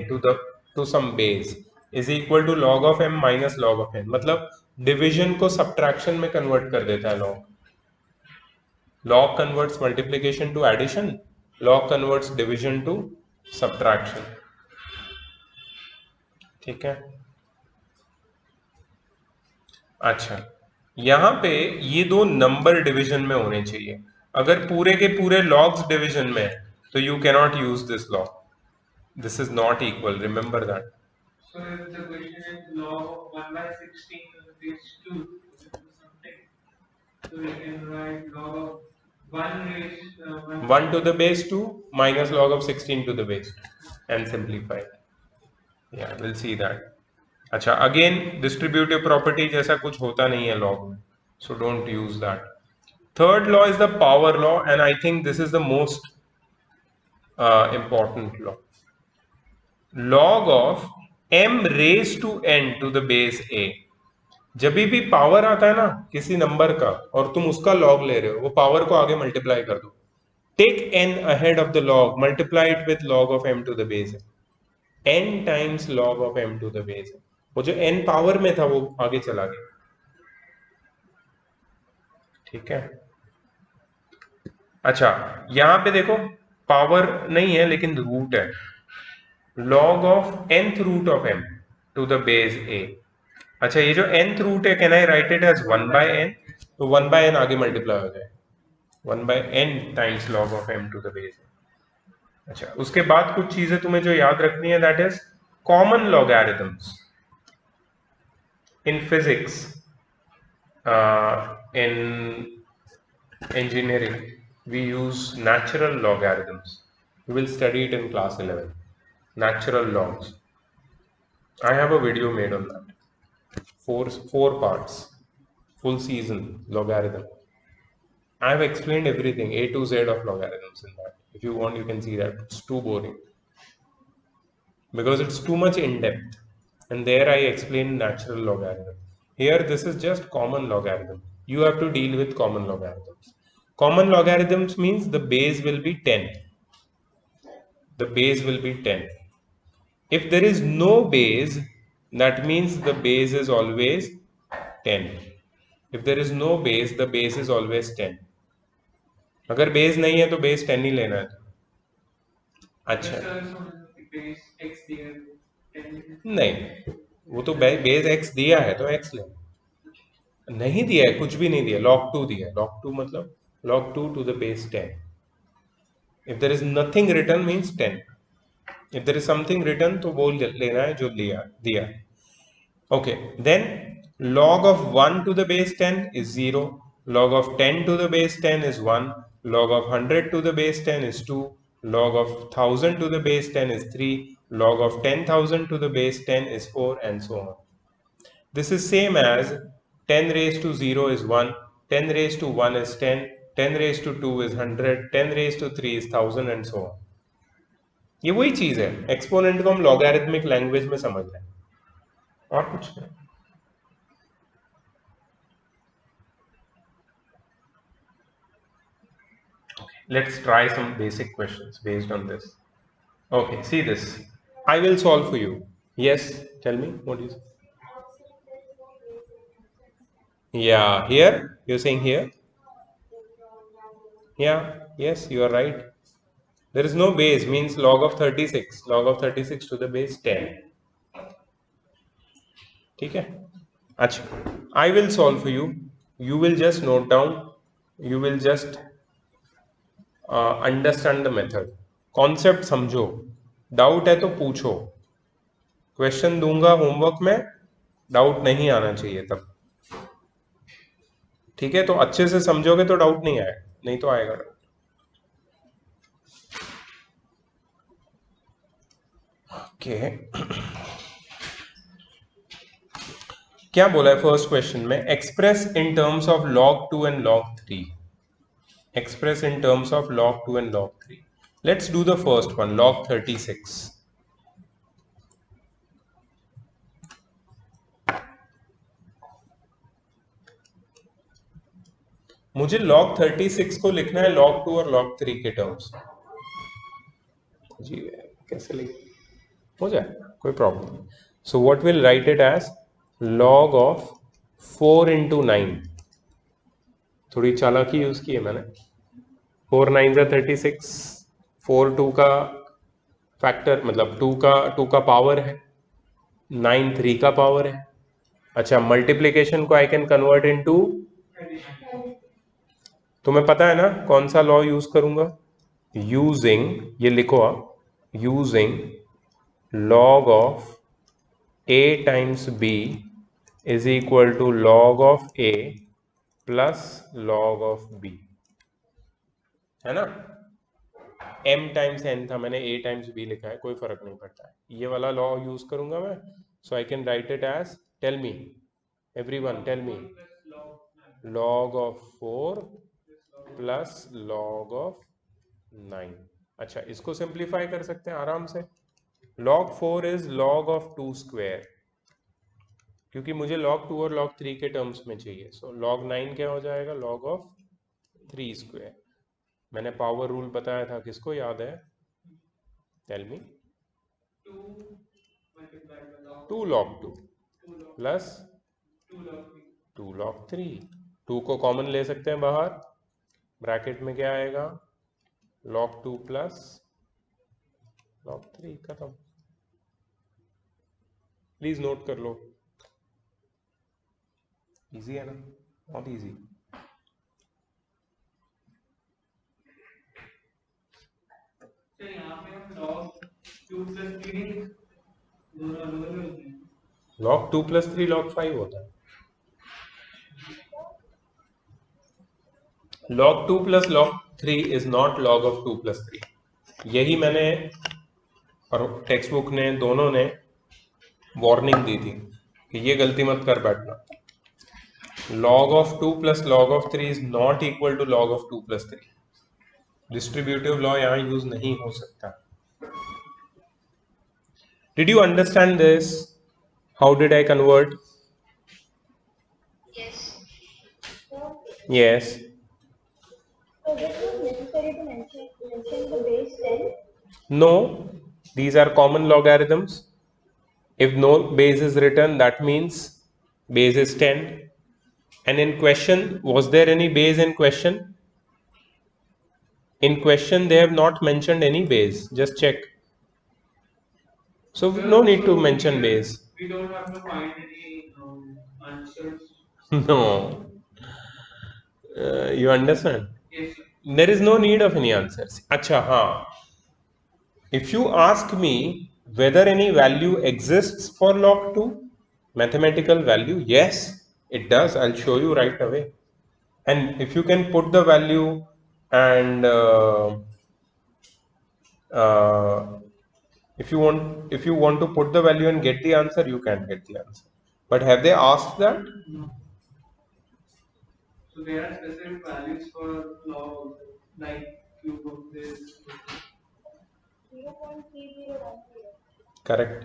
to some base is equal to log of m minus log of n. मतलब division को subtraction में convert कर देता है log. log converts multiplication to addition, log converts division to subtraction. ठीक है. अच्छा, यहाँ पे ये दो नंबर डिवीजन में होने चाहिए. अगर पूरे के पूरे लॉग्स डिवीजन में है, तो you cannot use this law. This is not equal. Remember that. So if the question is log of 1 by 16 to the base 2, which is something, so we can write log of 1 raised 1 to the base 2 minus log of 16 to the base 2 and simplify. Yeah, we'll see that. अच्छा, again distributive property जैसा कुछ होता नहीं है log में, so don't use that. Third law is the power law and I think this is the most important law. Log of m raise to n to the base a. जब भी power आता है ना किसी number का और तुम उसका लॉग ले रहे हो, वो पावर को आगे मल्टीप्लाई कर दो. Take n ahead of the log, multiply it with log of m to the base a. n times log of m to the base a. वो जो n पावर में था वो आगे चला गया. ठीक है. अच्छा, यहां पे देखो पावर नहीं है लेकिन रूट है. log of nth root of m to the base a. अच्छा, ये जो nth रूट है, can I write it as 1 by n? तो 1 by n आगे मल्टीप्लाई हो जाए 1 by n times log of m to the base a. अच्छा, उसके बाद कुछ चीजें तुम्हें जो याद रखनी है, that is common logarithms. In physics, in engineering, we use natural logarithms. We will study it in class 11. Natural logs. I have a video made on that. Four parts. Full season logarithm. I have explained everything, A to Z of logarithms in that. If you want, you can see that. It's too boring. Because it's too much in depth. And there I explain natural logarithm. Here this is just common logarithm. You have to deal with common logarithms. Common logarithms means the base will be 10. The base will be 10. If there is no base, that means the base is always 10. If there is no base, the base is always 10. अगर base नहीं है तो base 10 ही लेना है. अच्छा, base x दिया है, 10 नहीं, वो तो बेस x दिया है तो x ले. नहीं दिया है, कुछ भी नहीं दिया, log 2 दिया है. log 2 मतलब log 2 to the base 10. If there is nothing written means 10. If there is something written तो वो लेना है जो दिया. Okay, then log of 1 to the base 10 is 0. Log of 10 to the base 10 is 1. Log of 100 to the base 10 is 2. Log of 1000 to the base 10 is 3. Log of 10,000 to the base 10 is 4, and so on. This is same as 10 raised to 0 is 1, 10 raised to 1 is 10, 10 raised to 2 is 100, 10 raised to 3 is 1000, and so on. ये वही चीज है, exponent को हम logarithmic language में समझ रहे हैं, और कुछ नहीं. Let's try some basic questions based on this. Okay, see this. I will solve for you. Yes, tell me, what is it? Yeah, here, you're saying here? Yeah, yes, you are right. There is no base, means log of 36. Log of 36 to the base 10. ठीक है? अच्छा, I will solve for you. You will just note down. You will just understand the method. Concept समझो, doubt है तो पूछो. Question दूंगा homework में, doubt नहीं आना चाहिए तब. ठीक है, तो अच्छे से समझोगे तो डाउट नहीं आएगा, नहीं तो आएगा डाउट. ओके, क्या बोला है फर्स्ट क्वेश्चन में? Express in terms of log 2 and log 3. Express in terms of log 2 and log 3. Let's do the first one, log 36. मुझे log 36 को लिखना है log 2 और log 3 के टर्म्स. जी कैसे लिखें? हो जाए, कोई प्रॉब्लम नहीं. So what we'll write it as log of 4 into 9. थोड़ी चालाकी यूज की है मैंने. 4 9 36, 4 2 का फैक्टर मतलब 2 का पावर है, 9 3 का पावर है. अच्छा, मल्टीप्लीकेशन को आई कैन कन्वर्ट इनटू, तुम्हें पता है ना कौन सा लॉ यूज करूंगा? यूजिंग, ये लिखो आप, using log of a times b is equal to log of a plus log of b, है ना? m टाइम्स n था, मैंने a टाइम्स b लिखा है, कोई फर्क नहीं पड़ता है, ये वाला लॉ यूज करूंगा मैं. So I can write it as, tell me everyone, tell me, log of 4 plus log of 9. अच्छा, इसको सिंप्लीफाई कर सकते हैं आराम से. log 4 is log of 2 square, क्योंकि मुझे log 2 और log 3 के टर्म्स में चाहिए. सो log 9 क्या हो जाएगा? log of 3 square. मैंने पावर रूल बताया था, किसको याद है? Tell me. 2 log 2 plus 2 log 3. 2 को कॉमन ले सकते हैं बाहर, ब्रैकेट में क्या आएगा? log 2 plus log 3. खत्म. प्लीज नोट कर लो. इजी है ना? बहुत इजी. तो यहाँ पे हम log 2 plus 3 दोनों अलग अलग होते हैं. log 2 प्लस 3 log 5 होता है. log 2 plus log 3 is not log of 2 plus 3. यही मैंने और टेक्स्ट बुक ने, दोनों ने वार्निंग दी थी कि ये गलती मत कर बैठना. log of 2 plus log of 3 is not equal to log of 2 plus 3. Distributive law यहाँ यूज नहीं हो सकता. Did you understand this? How did I convert? Yes. Yes. So this was necessary to mention the base 10. No, these are common logarithms. If no base is written, that means base is 10. And in question, was there any base in question? In question, they have not mentioned any base. Just check. So no need to mention base. We don't have to find any answers. No. You understand? Yes, sir. There is no need of any answers. Acha, हाँ. If you ask me whether any value exists for log 2, mathematical value, yes, it does. I'll show you right away. And if you can put the value and if you want to put the value and get the answer, you can get the answer. But have they asked that? No. So there are specific values for log, like cube of this. 0.3010. Correct.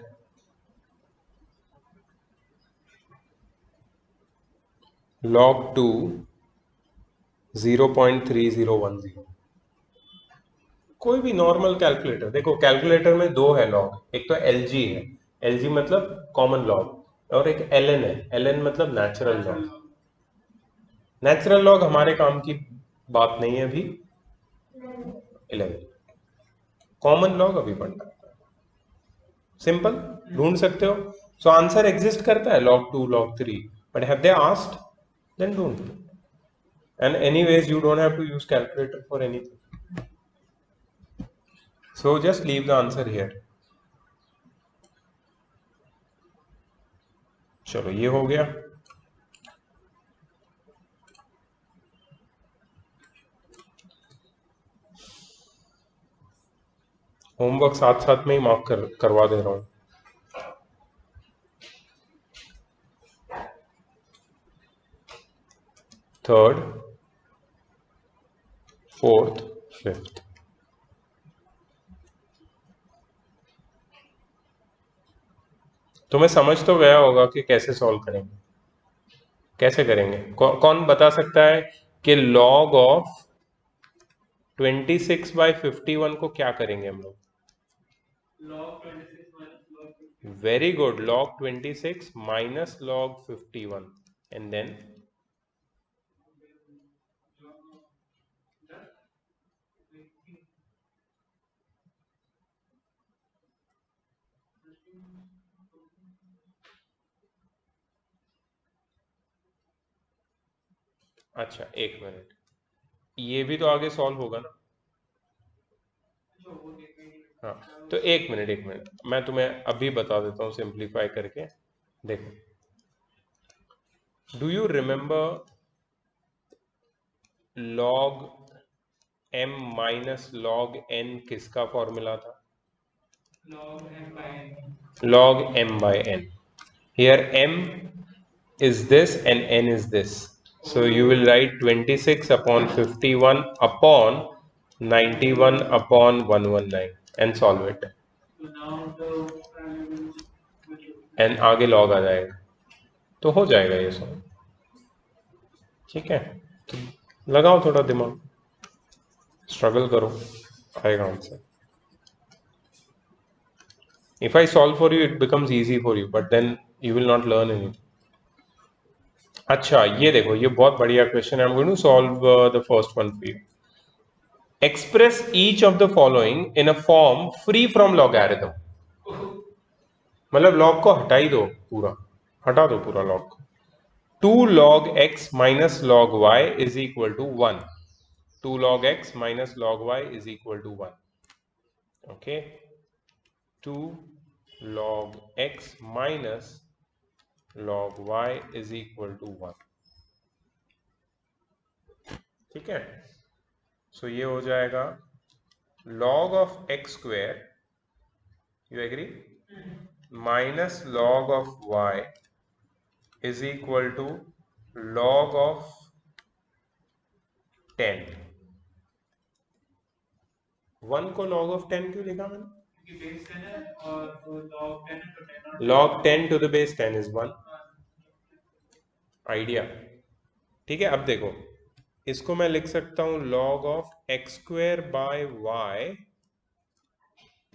Log 2 0.3010. कोई भी normal calculator, देखो calculator में दो है log. एक तो LG है, LG मतलब कॉमन लॉग, और एक LN है, LN मतलब नेचुरल लॉग. नेचुरल लॉग हमारे काम की बात नहीं है अभी. 11 कॉमन लॉग अभी पढ़ना है. सिंपल, ढूंढ सकते हो. सो आंसर एग्जिस्ट करता है log 2 log 3, but have they asked? Then ढूंढ. And anyways you don't have to use calculator for anything. So just leave the answer here. चलो ये हो गया. होमवर्क साथ साथ में ही मार्क करवा दे रहा हूं. Third, fourth, fifth. तुम्हें समझ तो गया होगा कि कैसे सॉल्व करेंगे. कैसे करेंगे? कौन बता सकता है कि log ऑफ 26/51 को क्या करेंगे हम लोग? Log 26 minus log 50. Very good. log 26 minus log 51 and then अच्छा एक मिनट, ये भी तो आगे सॉल्व होगा ना। जो वो देखेंगे। हाँ तो एक मिनट मैं तुम्हें अभी बता देता हूँ सिंप्लीफाई करके। देखो, do you remember log m minus log n किसका फॉर्मूला था? log m by n. log m by n. Here m is this and n is this. So you will write 26 upon 51 upon 91 upon 119 and solve it. So now the value will and आगे log आ जाएगा, तो हो जाएगा ये solve. ठीक है, तो लगाओ थोड़ा दिमाग, स्ट्रगल करो, आएगा answer. If I solve for you, it becomes easy for you, but then you will not learn anything. अच्छा ये देखो, ये बहुत बढ़िया क्वेश्चन है। I'm going to solve the first one for you. Express each of the following in a form free from logarithm. मतलब log को हटा ही दो, पूरा हटा दो पूरा log को। 2 log x minus log y is equal to 1. 2 log x minus log y is equal to 1. Okay, 2 log x minus log y is equal to 1. ठीक है, सो ये हो जाएगा log of x square, you agree, minus log of y is equal to log of 10. 1 को log of 10 क्यों लिखा मैंने? क्योंकि बेस 10 है और वो log 10 है तो 10 और log 10 to the base 10 is 1. Idea, ठीक है। अब देखो, इसको मैं लिख सकता हूं log of x square by y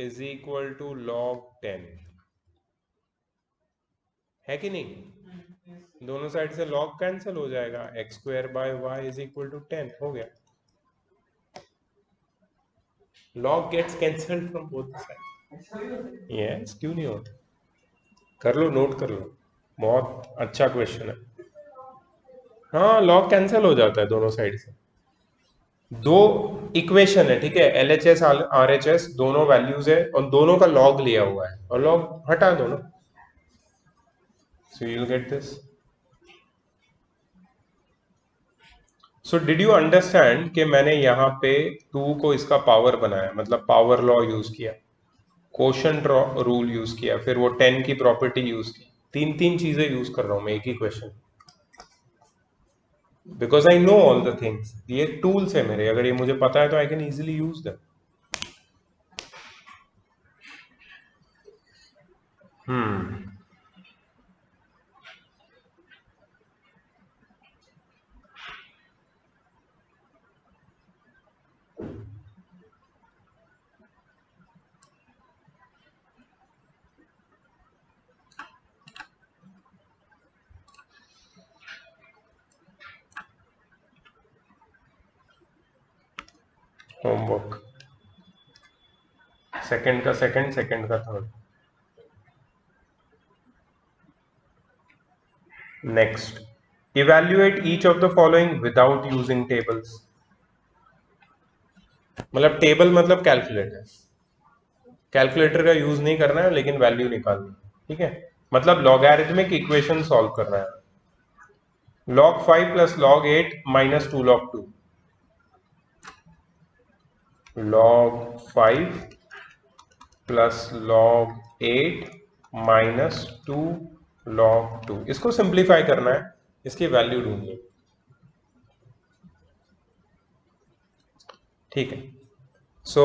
is equal to log 10, है कि नहीं? दोनों साइड से log कैंसिल हो जाएगा, x square by y is equal to 10 हो गया। log gets cancelled from both sides. yes, क्यों नहीं होता? कर लो, नोट कर लो, बहुत अच्छा क्वेश्चन है। हाँ, log कैंसिल हो जाता है दोनों साइड से। दो इक्वेशन है, ठीक है, LHS RHS दोनों वैल्यूज है और दोनों का log लिया हुआ है और log हटा दो ना, so you'll get this. So did you understand कि मैंने यहाँ पे 2 को इसका पावर बनाया, मतलब पावर लॉ यूज किया, कोशेंट रूल यूज किया, फिर वो 10 की प्रॉपर्टी यूज की, तीन चीजें यूज कर रहा हूं मैं एक ही question, because I know all the things. ये टूल्स है मेरे, अगर ये मुझे पता है तो I can easily use them. Homework, second का सेकंड, सेकंड का third. Next, evaluate each of the following without using tables. मतलब टेबल मतलब कैलकुलेटर, कैलकुलेटर का यूज नहीं करना है लेकिन वैल्यू निकालनी, ठीक है। मतलब लॉगरिथमिक इक्वेशन सॉल्व करना है। log 5 plus log 8 minus 2 log 2, log 5 plus log 8 minus 2 log 2, इसको सिंप्लीफाई करना है, इसकी वैल्यू ढूंढनी है, ठीक है। So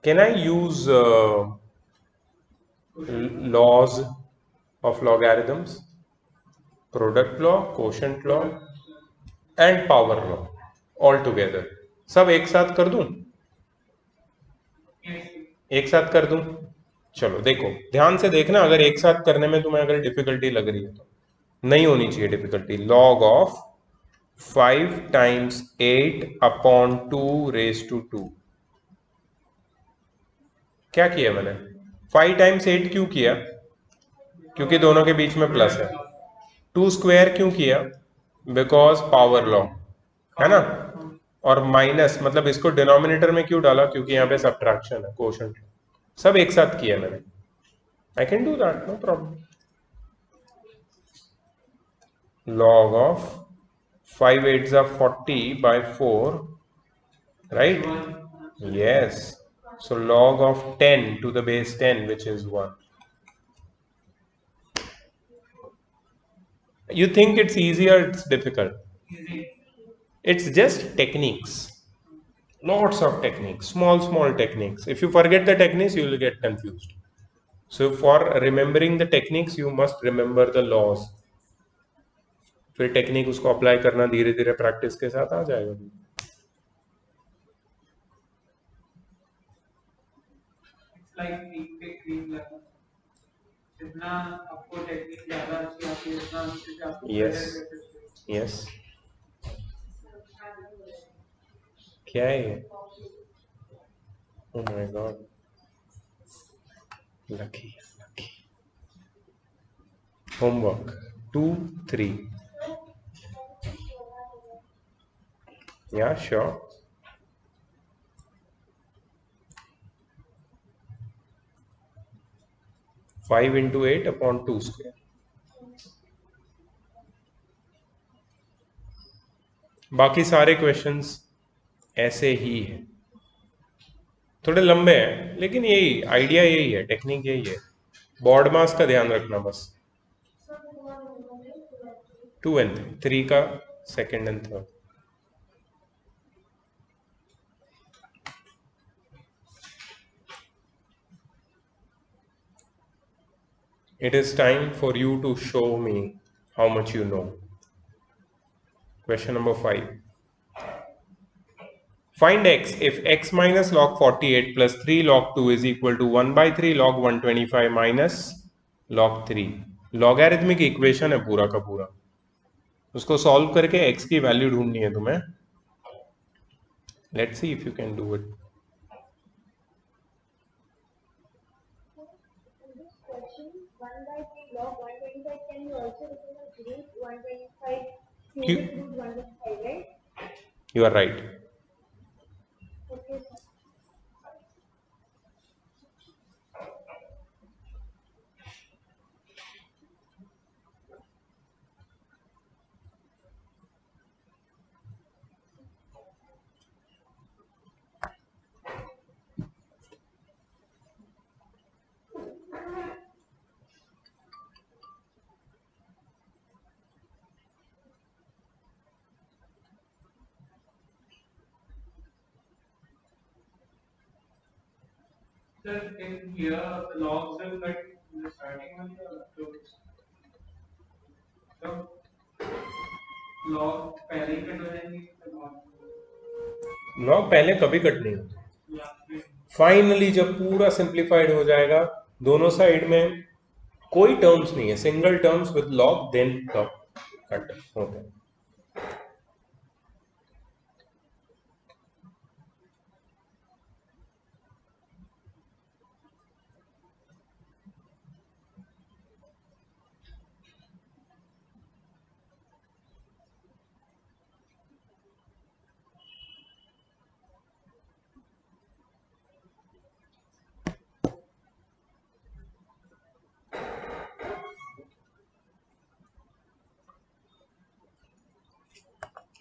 can I use laws of logarithms, product law, quotient law and power law all together, सब एक साथ कर दूं? एक साथ कर दूं? चलो देखो, ध्यान से देखना, अगर एक साथ करने में तुम्हें अगर डिफिकल्टी लग रही है तो नहीं होनी चाहिए difficulty. log of 5 times 8 upon 2 raised to 2, क्या किया मैंने? 5 times 8 क्यों किया? क्योंकि दोनों के बीच में प्लस है। 2 स्क्वायर क्यों किया? बिकॉज पावर लॉ, है ना। और माइनस मतलब इसको डिनोमिनेटर में क्यों डाला, क्योंकि यहाँ पे सब्ट्रैक्शन है, कोशेंट सब एक साथ किया मैंने. I can do that, no problem. Log of 5 8s are 40 by 4, right? Yes. So log of 10 to the base 10, which is 1. You think it's easy or it's difficult? Easy. It's just techniques. Lots of techniques, small techniques. If you forget the techniques, you will get confused. So for remembering the techniques, you must remember the laws. फिर technique उसको apply करना धीरे धीरे practice के साथ आ जाएगा. It's like cream level. जितना आपको टेक्निक ज़्यादा अच्छी आती है, उतना अच्छे से आपको Yes. better practice होगी. Yes. क्या है ये? Oh my God. Lucky. Homework 2 3. Yeah, sure. Five into 8 upon 2 square. बाकी सारे क्वेश्चंस ऐसे ही हैं, थोड़े लंबे हैं, लेकिन यही आइडिया, यही है, टेक्निक यही है. बोर्ड मास का ध्यान रखना बस. 2 and 3 का second and third. It is time for you to show me how much you know. Question number 5. Find x if x minus log 48 plus 3 log 2 is equal to 1 by 3 log 125 minus log 3. Logarithmic equation है पूरा का पूरा, उसको solve करके x की value ढूंढनी है तुम्हें. Let's see if you can do it. In this question, 1 by 3 log 125 can be also written as root 125 cubic root 125, right? You are right. Okay, sir. Sir, in here, the logs will cut in the starting one or afterwards? So, log पहले ही cut हो जाएंगे तो बाद log पहले कभी cut नहीं होता. Last में फाइनली जब पूरा सिंप्लीफाइड हो जाएगा, दोनों साइड में कोई टर्म्स नहीं है, single terms with log, then cut होते हैं.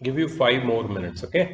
Give you 5 more minutes, okay?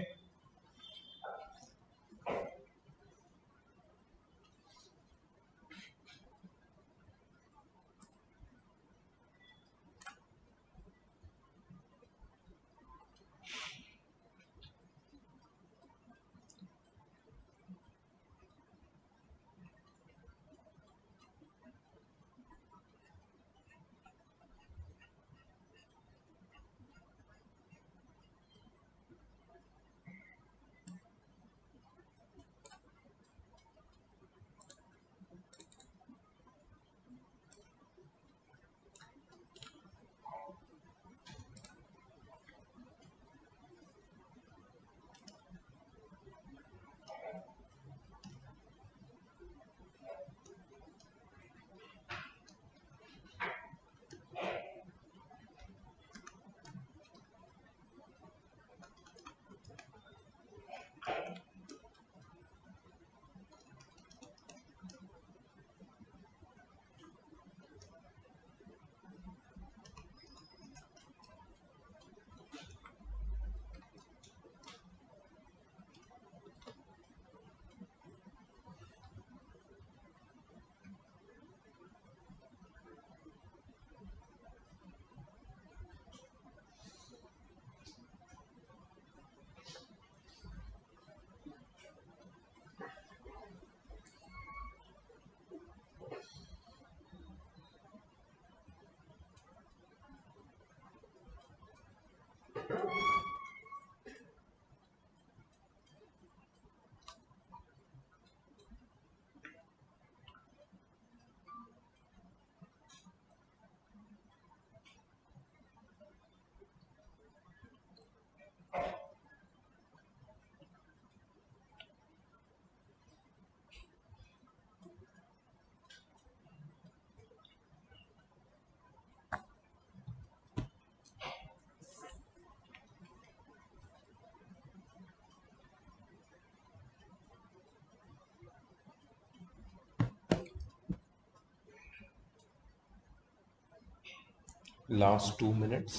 last 2 minutes.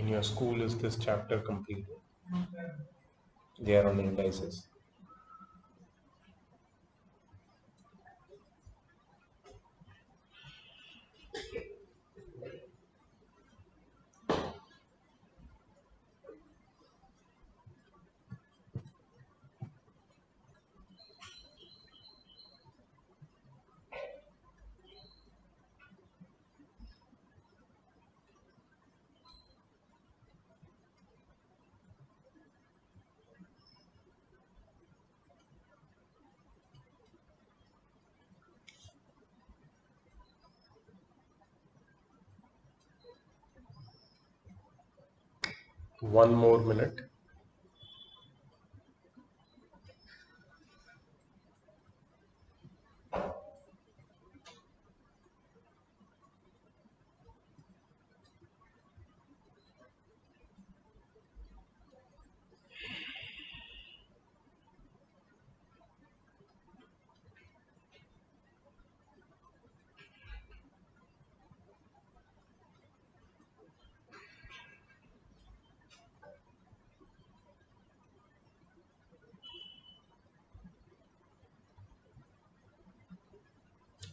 In your school, is this chapter completed? They are on indices. One more minute.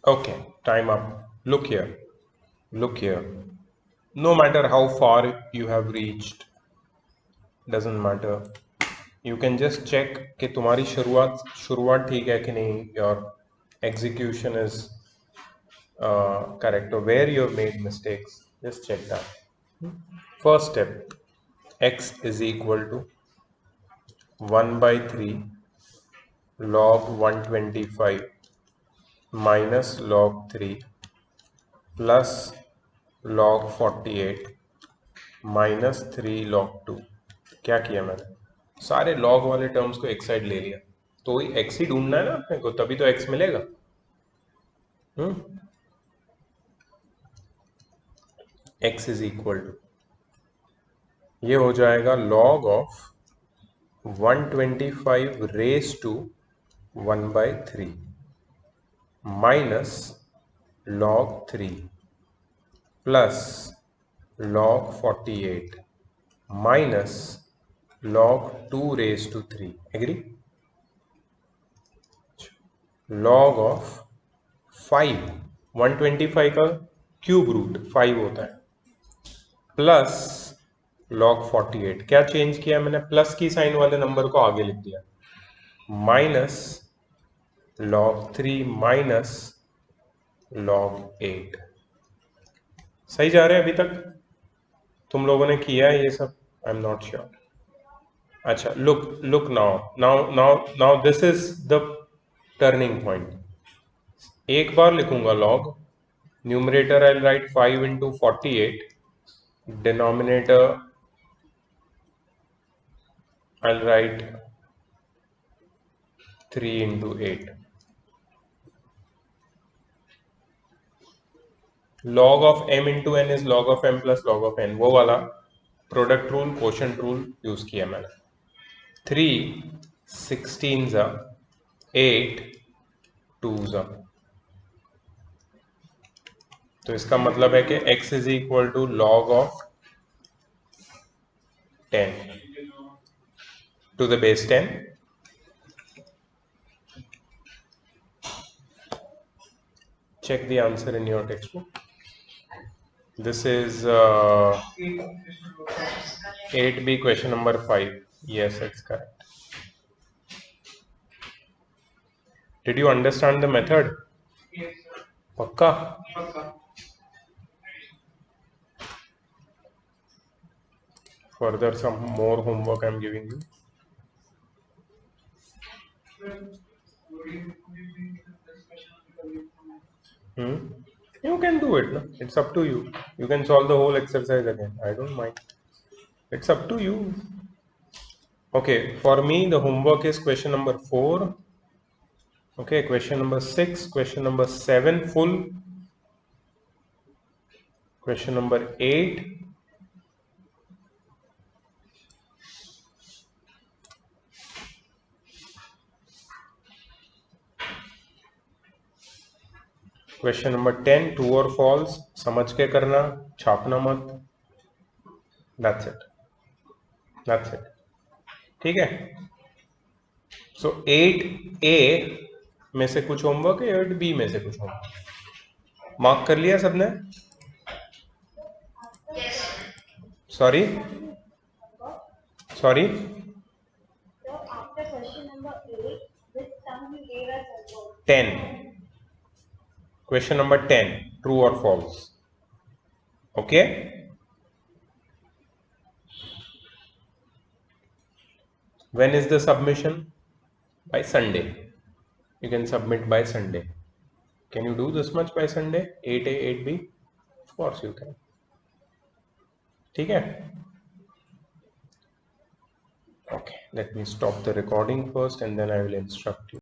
Okay, time up. Look here. Look here. No matter how far you have reached, doesn't matter. You can just check कि तुम्हारी शुरुआत ठीक है कि नहीं. Your execution is correct, or where you have made mistakes. Just check that. First step, x is equal to 1 by 3 log 125 minus log 3 plus log 48 minus 3 log 2. क्या किया मैंने? सारे log वाले टर्म्स को एक साइड ले लिया. तो x ही ढूंढना है ना अपने को, तभी तो x मिलेगा. x इज इक्वल टू, ये हो जाएगा log of 125 raise to 1 by 3 minus log 3 plus log 48 minus log 2 raise to 3. Agree? log of 5, 125 का क्यूब रूट 5 होता है, प्लस log 48. क्या चेंज किया मैंने? प्लस की साइन वाले नंबर को आगे लिख दिया, माइनस log 3 माइनस log 8. सही जा रहे हैं अभी तक? तुम लोगों ने किया है ये सब? I am not sure. अच्छा, look now this is the turning point. एक बार लिखूंगा log, numerator I write 5 into 48, denominator I'll write 3 into 8. Log of m into n is log of m plus log of n. वो वाला product rule, quotient rule use किया मैंने. 3 16s 8 2s. तो इसका मतलब है कि x is equal to log of 10 to the base 10. Check the answer in your textbook. This is 8B question number 5. Yes, it's correct. Did you understand the method? Yes, sir. Pakka? Pakka. Further, some more homework I'm giving you. Sir, would you be the discussion? You can do it. No? It's up to you. You can solve the whole exercise again. I don't mind. It's up to you. Okay, for me the homework is question number 4. Okay, question number 6, question number 7 full, question number 8, question number 10 true or false, समझ के करना, छापना मत. That's it. That's it. ठीक है. So 8A में से कुछ homework है, 8B में से कुछ होमवर्क मार्क कर लिया सबने? Yes. Sorry? Sorry? So after question number 8, this sum you gave us also. 10. Question number 10, true or false? Okay? When is the submission? By Sunday. You can submit by Sunday. Can you do this much by Sunday? 8A, 8B? Of course you can. ठीक है? Okay, let me stop the recording first and then I will instruct you.